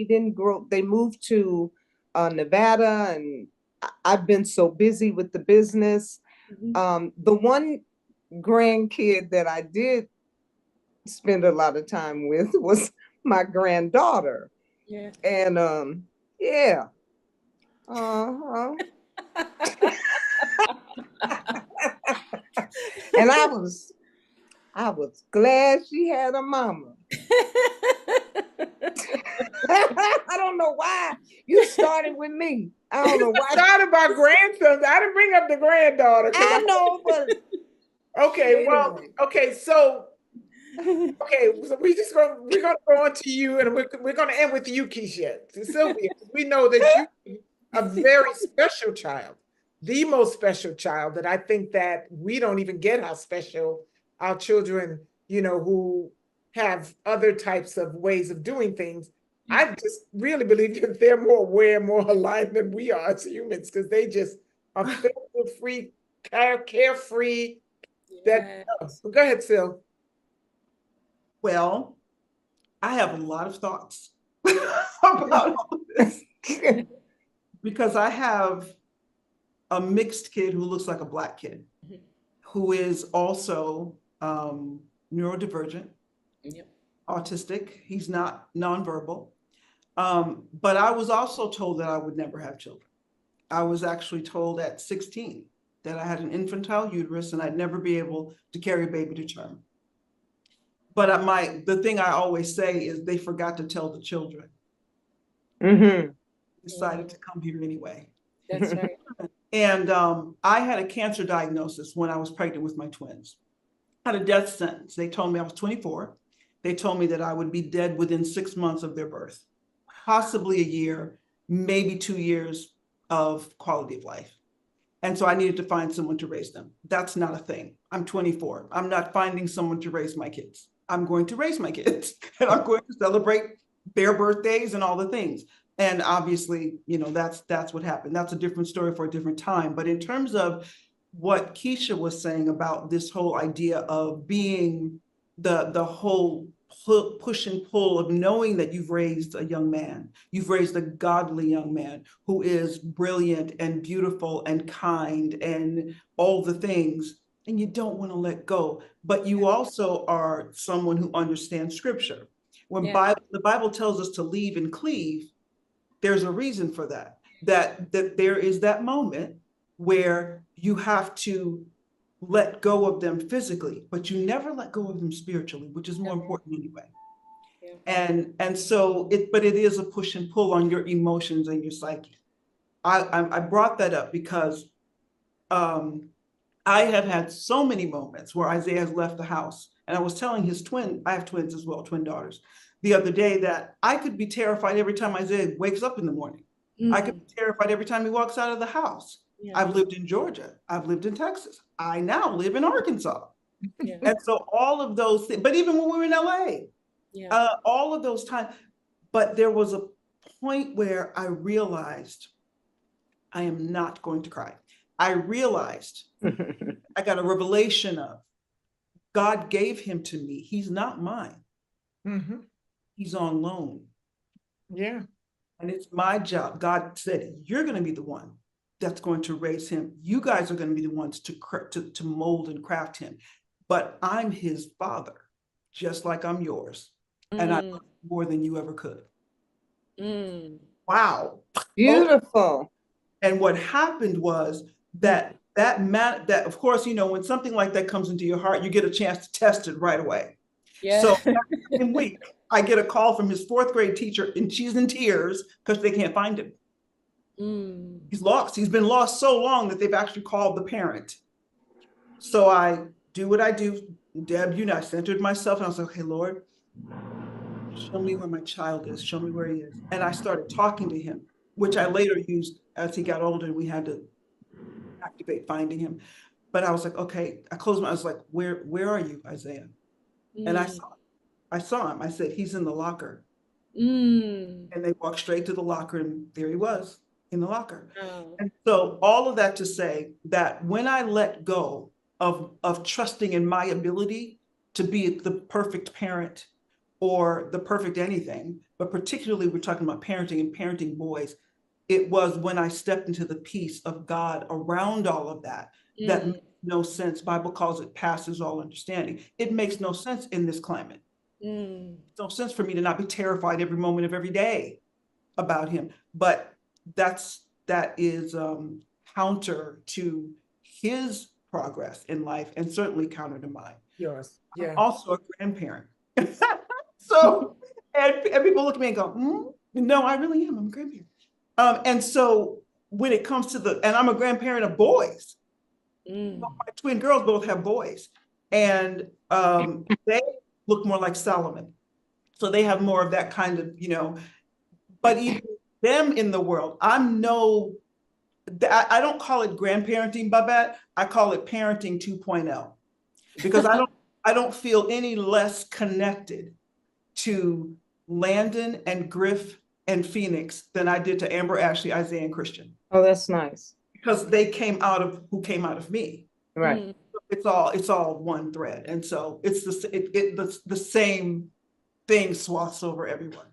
[SPEAKER 3] didn't grow. They moved to Nevada, and I've been so busy with the business.
[SPEAKER 8] Mhm.
[SPEAKER 3] The one grandkid that I did spend a lot of time with was my granddaughter.
[SPEAKER 8] Yeah.
[SPEAKER 3] And yeah. Uh-huh. And I was glad she had a mama. I don't know why you started with me. I don't know why.
[SPEAKER 2] Thought about grandsons. I didn't bring up the granddaughter because
[SPEAKER 3] I know, but
[SPEAKER 2] okay, well,
[SPEAKER 3] anyway.
[SPEAKER 2] so we're gonna go on to you, and we're gonna end with you, Keisha. Sylvia, we know that you are a very special child, the most special child, that I think that we don't even get how special our children, who have other types of ways of doing things. I just really believe that they're more aware, more aligned than we are as humans, because they just are filter free, carefree. That
[SPEAKER 8] Yeah.
[SPEAKER 2] Go ahead, Sil.
[SPEAKER 4] Well, I have a lot of thoughts about all this because I have a mixed kid who looks like a Black kid, who is also neurodivergent,
[SPEAKER 8] Yep.
[SPEAKER 4] autistic. He's not nonverbal. But I was also told that I would never have children. I was actually told at 16 that I had an infantile uterus and I'd never be able to carry a baby to term. But the thing I always say is they forgot to tell the children.
[SPEAKER 3] Mm-hmm.
[SPEAKER 4] Decided to come here anyway.
[SPEAKER 8] That's right.
[SPEAKER 4] And I had a cancer diagnosis when I was pregnant with my twins. I had a death sentence. They told me I was 24. They told me that I would be dead within 6 months of their birth, possibly a year, maybe 2 years of quality of life. And so I needed to find someone to raise them. That's not a thing. I'm 24. I'm not finding someone to raise my kids. I'm going to raise my kids and I'm going to celebrate their birthdays and all the things. And obviously, that's what happened. That's a different story for a different time. But in terms of what Keisha was saying about this whole idea of being the whole push and pull of knowing that you've raised a young man, you've raised a godly young man who is brilliant and beautiful and kind and all the things. and you don't want to let go, but you also are someone who understands scripture. When
[SPEAKER 8] Yeah.
[SPEAKER 4] the Bible tells us to leave and cleave, there's a reason for that. That there is that moment where you have to let go of them physically, but you never let go of them spiritually, which is more important anyway.
[SPEAKER 8] Yeah.
[SPEAKER 4] And so but it is a push and pull on your emotions and your psyche. I brought that up because I have had so many moments where Isaiah has left the house, and I was telling his twin, I have twins as well, twin daughters, the other day, that I could be terrified every time Isaiah wakes up in the morning. I could be terrified every time he walks out of the house.
[SPEAKER 8] Yeah.
[SPEAKER 4] I've lived in Georgia. I've lived in Texas. I now live in Arkansas.
[SPEAKER 8] Yeah.
[SPEAKER 4] And so all of those things, but even when we were in LA,
[SPEAKER 8] Yeah.
[SPEAKER 4] all of those times, but there was a point where I realized I am not going to cry. I realized, I got a revelation of God gave him to me. He's not mine. He's on loan.
[SPEAKER 2] Yeah.
[SPEAKER 4] And it's my job. God said, you're going to be the one that's going to raise him. You guys are going to be the ones to mold and craft him. But I'm his father, just like I'm yours. And I love you more than you ever could. Wow.
[SPEAKER 3] Beautiful.
[SPEAKER 4] And what happened was that of course, you know, when something like that comes into your heart, you get a chance to test it right away.
[SPEAKER 8] Yeah.
[SPEAKER 4] So that same week, I get a call from his fourth grade teacher, and she's in tears because they can't find him. He's lost. He's been lost so long that they've actually called the parent. So I do what I do. Deb, you know, I centered myself and I was like, okay, Lord, show me where my child is. Show me where he is. And I started talking to him, which I later used as he got older and we had to activate finding him. But I was like, okay, I closed my eyes. I was like, where are you, Isaiah? And I saw him. I said, he's in the locker. And they walked straight to the locker, and there he was in the locker. And so all of that to say that when I let go of trusting in my ability to be the perfect parent or the perfect anything, but particularly we're talking about parenting and parenting boys, it was when I stepped into the peace of God around all of that, that makes no sense. Bible calls it passes all understanding. It makes no sense in this climate. It's no sense for me to not be terrified every moment of every day about him. But that is counter to his progress in life, and certainly counter to mine.
[SPEAKER 2] Yours. Yeah.
[SPEAKER 4] I'm also a grandparent. So, and people look at me and go, no, I really am. I'm a grandparent. And so when it comes to and I'm a grandparent of boys. My twin girls both have boys, and they look more like Solomon. So they have more of that kind of, you know, but even them in the world, I don't call it grandparenting, Babette. I call it parenting 2.0, because I don't feel any less connected to Landon and Griff and Phoenix than I did to Amber, Ashley, Isaiah, and Christian.
[SPEAKER 3] Oh, that's nice.
[SPEAKER 4] Because they came out of me.
[SPEAKER 3] Right.
[SPEAKER 4] It's all one thread. And so it's the same thing swaths over everyone.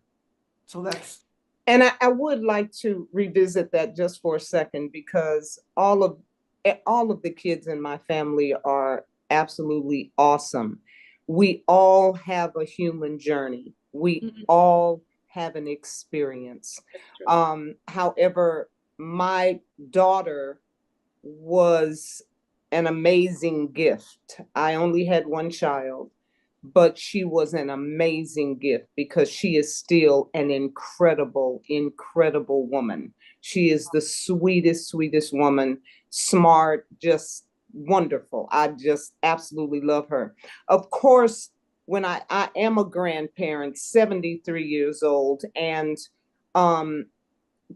[SPEAKER 4] So that's.
[SPEAKER 3] And I would like to revisit that just for a second, because all of the kids in my family are absolutely awesome. We all have a human journey. We all have an experience. However, my daughter was an amazing gift. I only had one child, but she was an amazing gift because she is still an incredible, incredible woman. She is the sweetest, sweetest woman, smart, just wonderful. I just absolutely love her. Of course, when I am a grandparent, 73 years old, and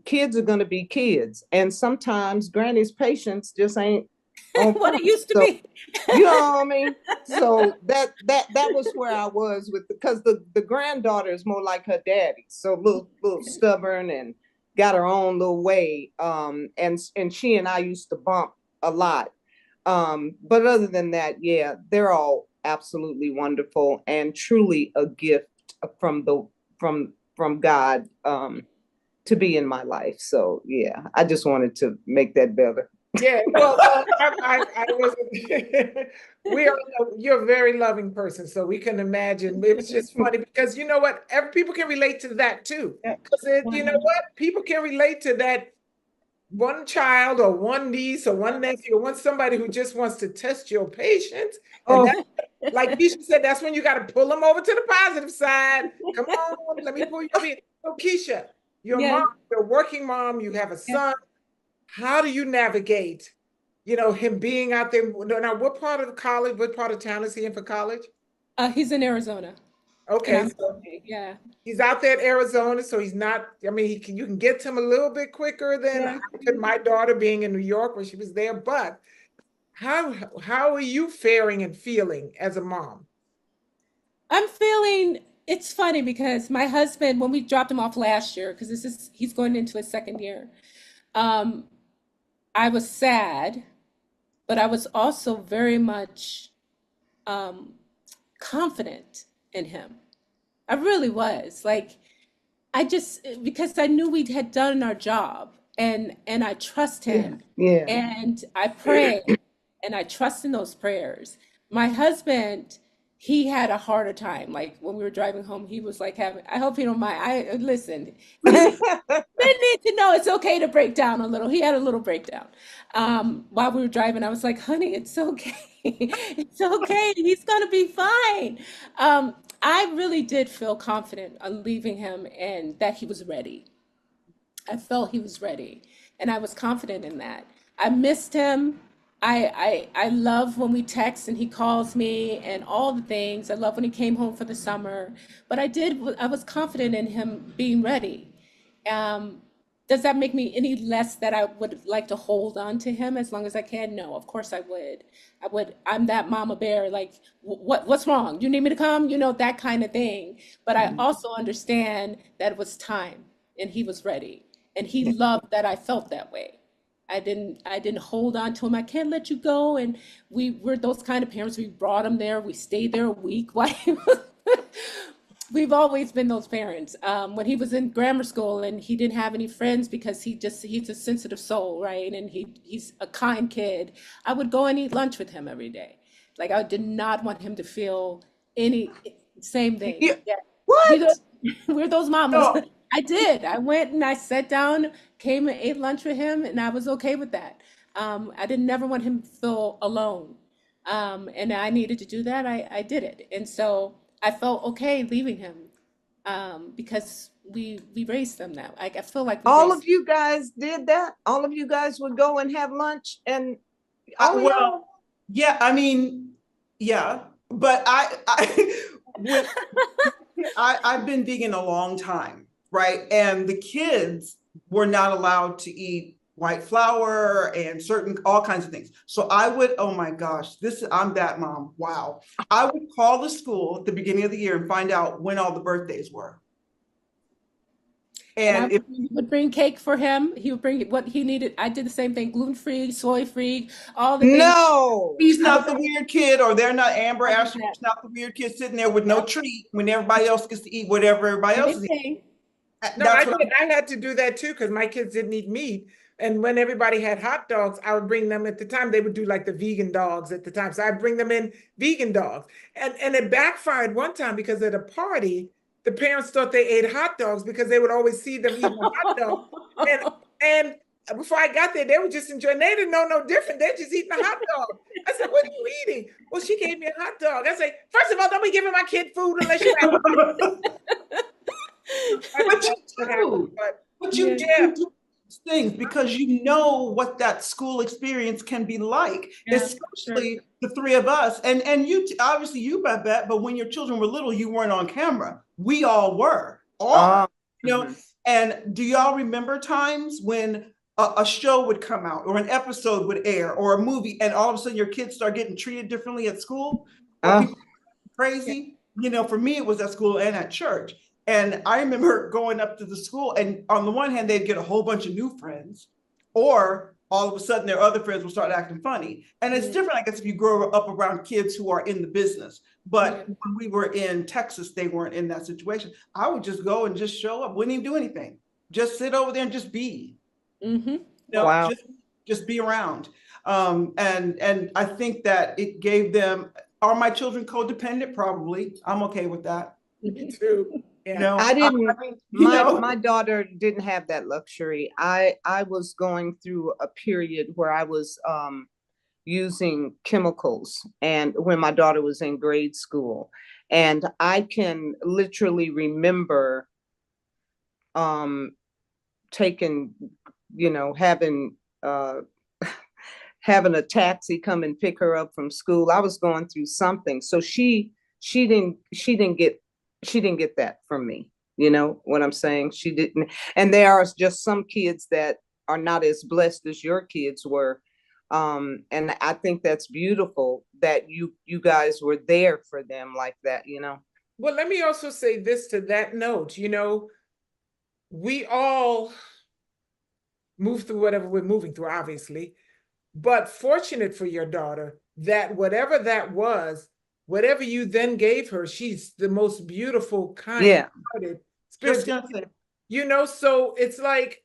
[SPEAKER 3] kids are going to be kids. And sometimes granny's patience just ain't
[SPEAKER 8] what it used to be.
[SPEAKER 3] You know what I mean? So that was where I was with, because the granddaughter is more like her daddy. So little stubborn and got her own little way. And she and I used to bump a lot. But other than that, yeah, they're all absolutely wonderful and truly a gift from God, to be in my life. So yeah, I just wanted to make that better
[SPEAKER 2] Yeah, well, I wasn't. We are. You're a very loving person, so we can imagine. It was just funny because you know what? People can relate to that too. Because you know what? People can relate to that one child or one niece or one nephew or one somebody who just wants to test your patience. And
[SPEAKER 3] Oh,
[SPEAKER 2] that's like Keisha said, that's when you got to pull them over to the positive side. Come on, let me pull you over here. So Keisha, your
[SPEAKER 8] Yeah.
[SPEAKER 2] mom, you're a working mom, you have a
[SPEAKER 8] Yeah.
[SPEAKER 2] son. How do you navigate, him being out there? Now, what part of the college, what part of town is he in for college?
[SPEAKER 8] He's in Arizona, and
[SPEAKER 2] Okay,
[SPEAKER 8] I'm
[SPEAKER 2] so
[SPEAKER 8] yeah,
[SPEAKER 2] he's out there in Arizona, so he's not, I mean, you can get to him a little bit quicker than I
[SPEAKER 8] yeah.
[SPEAKER 2] could my daughter being in New York when she was there. But how are you faring and feeling as a mom?
[SPEAKER 8] I'm feeling it's funny because my husband, when we dropped him off last year, because he's going into his second year, um, I was sad, but I was also very much um, confident in him. I really was. Like, I just because I knew we had done our job and I trust
[SPEAKER 3] yeah,
[SPEAKER 8] him
[SPEAKER 3] yeah.
[SPEAKER 8] and I pray and I trust in those prayers. My husband, he had a harder time. Like when we were driving home, he was like having, I hope you don't mind. I listen, they need to know it's okay to break down a little. He had a little breakdown. While we were driving, I was like, honey, it's okay. It's okay. He's gonna be fine. I really did feel confident on leaving him and that he was ready. I felt he was ready, and I was confident in that. I missed him. I love when we text and he calls me and all the things. I love when he came home for the summer. But I was confident in him being ready. Um, does that make me any less that I would like to hold on to him as long as I can? No, of course I would. I would. I'm that mama bear. Like, what's wrong? You need me to come? You know, that kind of thing. But I also understand that it was time and he was ready and he loved that I felt that way. I didn't hold on to him. I can't let you go. And we were those kind of parents. We brought him there. We stayed there a week while he was we've always been those parents. When he was in grammar school and he didn't have any friends because he's a sensitive soul, right? And he's a kind kid. I would go and eat lunch with him every day. Like I did not want him to feel any same thing.
[SPEAKER 3] Yeah.
[SPEAKER 8] Yeah. We
[SPEAKER 3] What?
[SPEAKER 8] we're those mamas.
[SPEAKER 4] No,
[SPEAKER 8] I did. I went and I sat down, came and ate lunch with him, and I was okay with that. I didn't never want him to feel alone. And I needed to do that. I did it. And so I felt okay leaving him because we raised them now. I feel like we
[SPEAKER 3] All
[SPEAKER 8] raised
[SPEAKER 3] of you guys did that? All of you guys would go and have lunch and
[SPEAKER 4] I,
[SPEAKER 3] oh yeah.
[SPEAKER 4] well, yeah, I mean, yeah, but when I've been vegan a long time, right? And the kids were not allowed to eat white flour and certain all kinds of things. So I would, oh my gosh, I'm that mom. Wow. I would call the school at the beginning of the year and find out when all the birthdays were.
[SPEAKER 8] and I
[SPEAKER 4] And if
[SPEAKER 8] would bring cake for him. He would bring what he needed. I did the same thing, gluten-free, soy-free, all the things.
[SPEAKER 3] No.
[SPEAKER 4] he's
[SPEAKER 8] I would
[SPEAKER 4] not the weird kid, or they're not Amber
[SPEAKER 8] I did
[SPEAKER 4] Ashley's
[SPEAKER 8] that.
[SPEAKER 4] not the weird kid sitting there with no treat when everybody else gets to eat whatever everybody else
[SPEAKER 8] Same
[SPEAKER 4] is eating.
[SPEAKER 8] thing.
[SPEAKER 2] No, I
[SPEAKER 4] That's what
[SPEAKER 2] did. I had to do that too because my kids didn't eat meat. And when everybody had hot dogs, I would bring them at the time. They would do like the vegan dogs at the time. So I'd bring them in vegan dogs. And it backfired one time because at a party, the parents thought they ate hot dogs because they would always see them eating a hot dog. And and before I got there, they were just enjoying. They didn't know no different. They're just eating a hot dog. I said, "What are you eating?" Well, she gave me a hot dog. I said, "First of all, don't be giving my kid food unless you have."
[SPEAKER 4] but you
[SPEAKER 2] What happened,
[SPEAKER 4] do.
[SPEAKER 2] but
[SPEAKER 4] But you
[SPEAKER 8] Yeah.
[SPEAKER 2] yeah.
[SPEAKER 4] do these things because you know what that school experience can be like,
[SPEAKER 8] Yeah, sure.
[SPEAKER 4] especially the three of us. And you, obviously you, Babette, but when your children were little, you weren't on camera. We all were,
[SPEAKER 3] Oh,
[SPEAKER 4] you know. And do y'all remember times when a show would come out or an episode would air or a movie and all of a sudden your kids start getting treated differently at school or
[SPEAKER 3] oh,
[SPEAKER 4] people crazy? You know, for me, it was at school and at church. And I remember going up to the school, and on the one hand, they'd get a whole bunch of new friends, or all of a sudden their other friends will start acting funny. And it's different, I guess, if you grow up around kids who are in the business. But when we were in Texas, they weren't in that situation. I would just go and just show up, wouldn't even do anything. Just sit over there and just be.
[SPEAKER 8] Mm-hmm.
[SPEAKER 4] You know,
[SPEAKER 3] wow.
[SPEAKER 4] just just be around. And I think that it gave them, are my children codependent? Probably. I'm okay with that.
[SPEAKER 2] Me too.
[SPEAKER 4] You
[SPEAKER 2] Yeah.
[SPEAKER 4] know,
[SPEAKER 3] I didn't.
[SPEAKER 4] mean, you know,
[SPEAKER 3] My daughter didn't have that luxury. I was going through a period where I was using chemicals, and when my daughter was in grade school, and I can literally remember taking, having having a taxi come and pick her up from school. I was going through something, so she didn't get that from me. You know what I'm saying? She didn't. And there are just some kids that are not as blessed as your kids were. And I think that's beautiful that you guys were there for them like that, you know.
[SPEAKER 2] Well, let me also say this to that note. We all move through whatever we're moving through, obviously. But fortunate for your daughter that whatever that was, whatever you then gave her, she's the most beautiful, kind-hearted,
[SPEAKER 4] just
[SPEAKER 2] spirit.
[SPEAKER 4] gonna say,
[SPEAKER 2] So it's like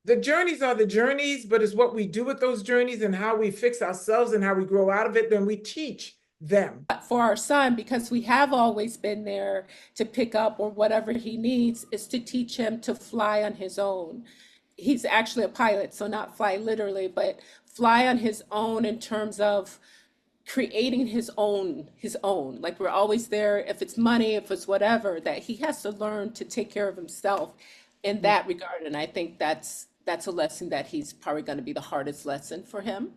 [SPEAKER 2] the journeys are the journeys, but it's what we do with those journeys and how we fix ourselves and how we grow out of it, then we teach them.
[SPEAKER 8] For our son, because we have always been there to pick up or whatever he needs, is to teach him to fly on his own. He's actually a pilot, so not fly literally, but fly on his own in terms of creating his own. Like, we're always there, if it's money, if it's whatever, that he has to learn to take care of himself in that regard. And I think that's a lesson that he's probably going to be the hardest lesson for him.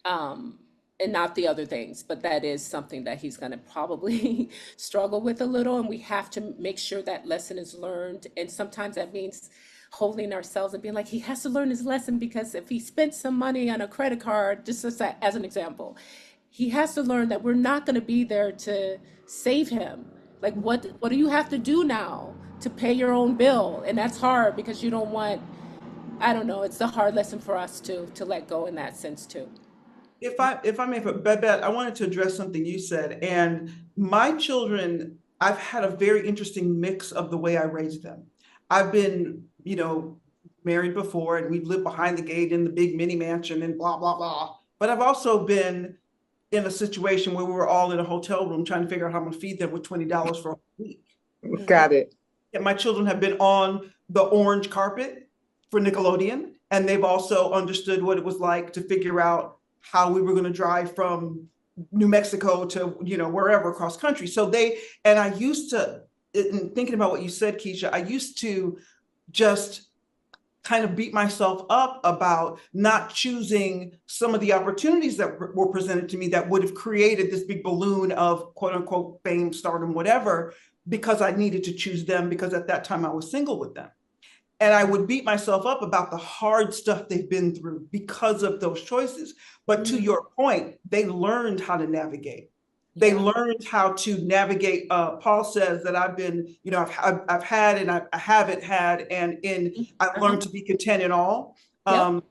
[SPEAKER 8] And not the other things, but that is something that he's going to probably struggle with a little. And we have to make sure that lesson is learned. And sometimes that means holding ourselves and being like, he has to learn his lesson, because if he spent some money on a credit card, just as an example, he has to learn that we're not going to be there to save him. Like, what do you have to do now to pay your own bill? And that's hard, because you don't want, I don't know, it's a hard lesson for us to let go in that sense too.
[SPEAKER 4] if I may, Babette, I wanted to address something you said. And my children, I've had a very interesting mix of the way I raised them. I've been, married before, and we've lived behind the gate in the big mini mansion and blah, blah, blah. But I've also been in a situation where we were all in a hotel room trying to figure out how I'm gonna feed them with $20 for a week.
[SPEAKER 3] Got it.
[SPEAKER 4] And my children have been on the orange carpet for Nickelodeon, and they've also understood what it was like to figure out how we were going to drive from New Mexico to, wherever across country. So I used to, in thinking about what you said, Keesha, I used to just kind of beat myself up about not choosing some of the opportunities that were presented to me that would have created this big balloon of quote unquote fame, stardom, whatever, because I needed to choose them, because at that time I was single with them. And I would beat myself up about the hard stuff they've been through because of those choices. But to your point, they learned how to navigate. They learned how to navigate. Paul says that I've been, I've had and I haven't had, and I've learned to be content in all. The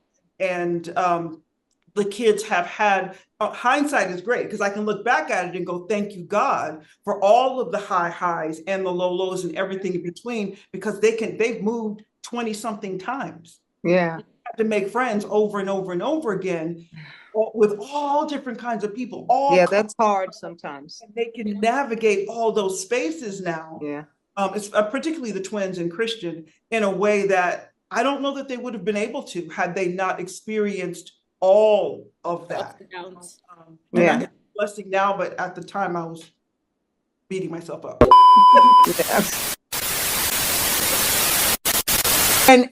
[SPEAKER 4] kids have had, hindsight is great, because I can look back at it and go, thank you, God, for all of the high highs and the low lows and everything in between, because they've moved 20 something times.
[SPEAKER 3] Yeah.
[SPEAKER 4] Have to make friends over and over and over again with all different kinds of people.
[SPEAKER 3] That's hard sometimes.
[SPEAKER 4] And they can navigate all those spaces now.
[SPEAKER 3] Yeah.
[SPEAKER 4] It's particularly the twins and Christian, in a way that I don't know that they would have been able to had they not experienced all of that.
[SPEAKER 3] Yeah.
[SPEAKER 4] It's a blessing now, but at the time I was beating myself up. And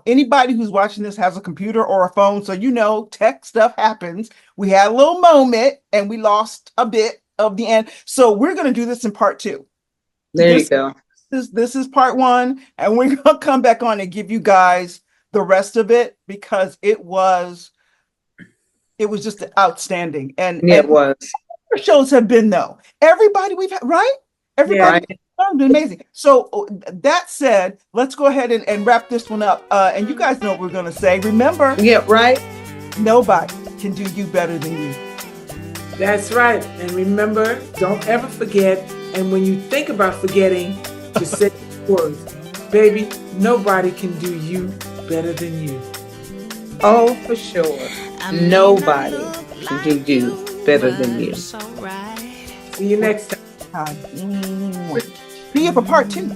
[SPEAKER 4] anybody who's watching this has a computer or a phone, so tech stuff happens. We had a little moment and we lost a bit of the end. So we're going to do this in part 2.
[SPEAKER 3] There you go.
[SPEAKER 4] This is part 1, and we're going to come back on and give you guys the rest of it, because it was just outstanding. And
[SPEAKER 3] it was.
[SPEAKER 4] Our shows have been, though. Everybody we've had, right? Everybody has been amazing. So that said, let's go ahead and wrap this one up. And you guys know what we're going to say. Remember, nobody can do you better than you.
[SPEAKER 2] That's right. And remember, don't ever forget. And when you think about forgetting, just say the words, baby, nobody can do you better than you.
[SPEAKER 3] Oh, for sure. Nobody can do you better than you.
[SPEAKER 2] See you next time.
[SPEAKER 4] Be up a part two.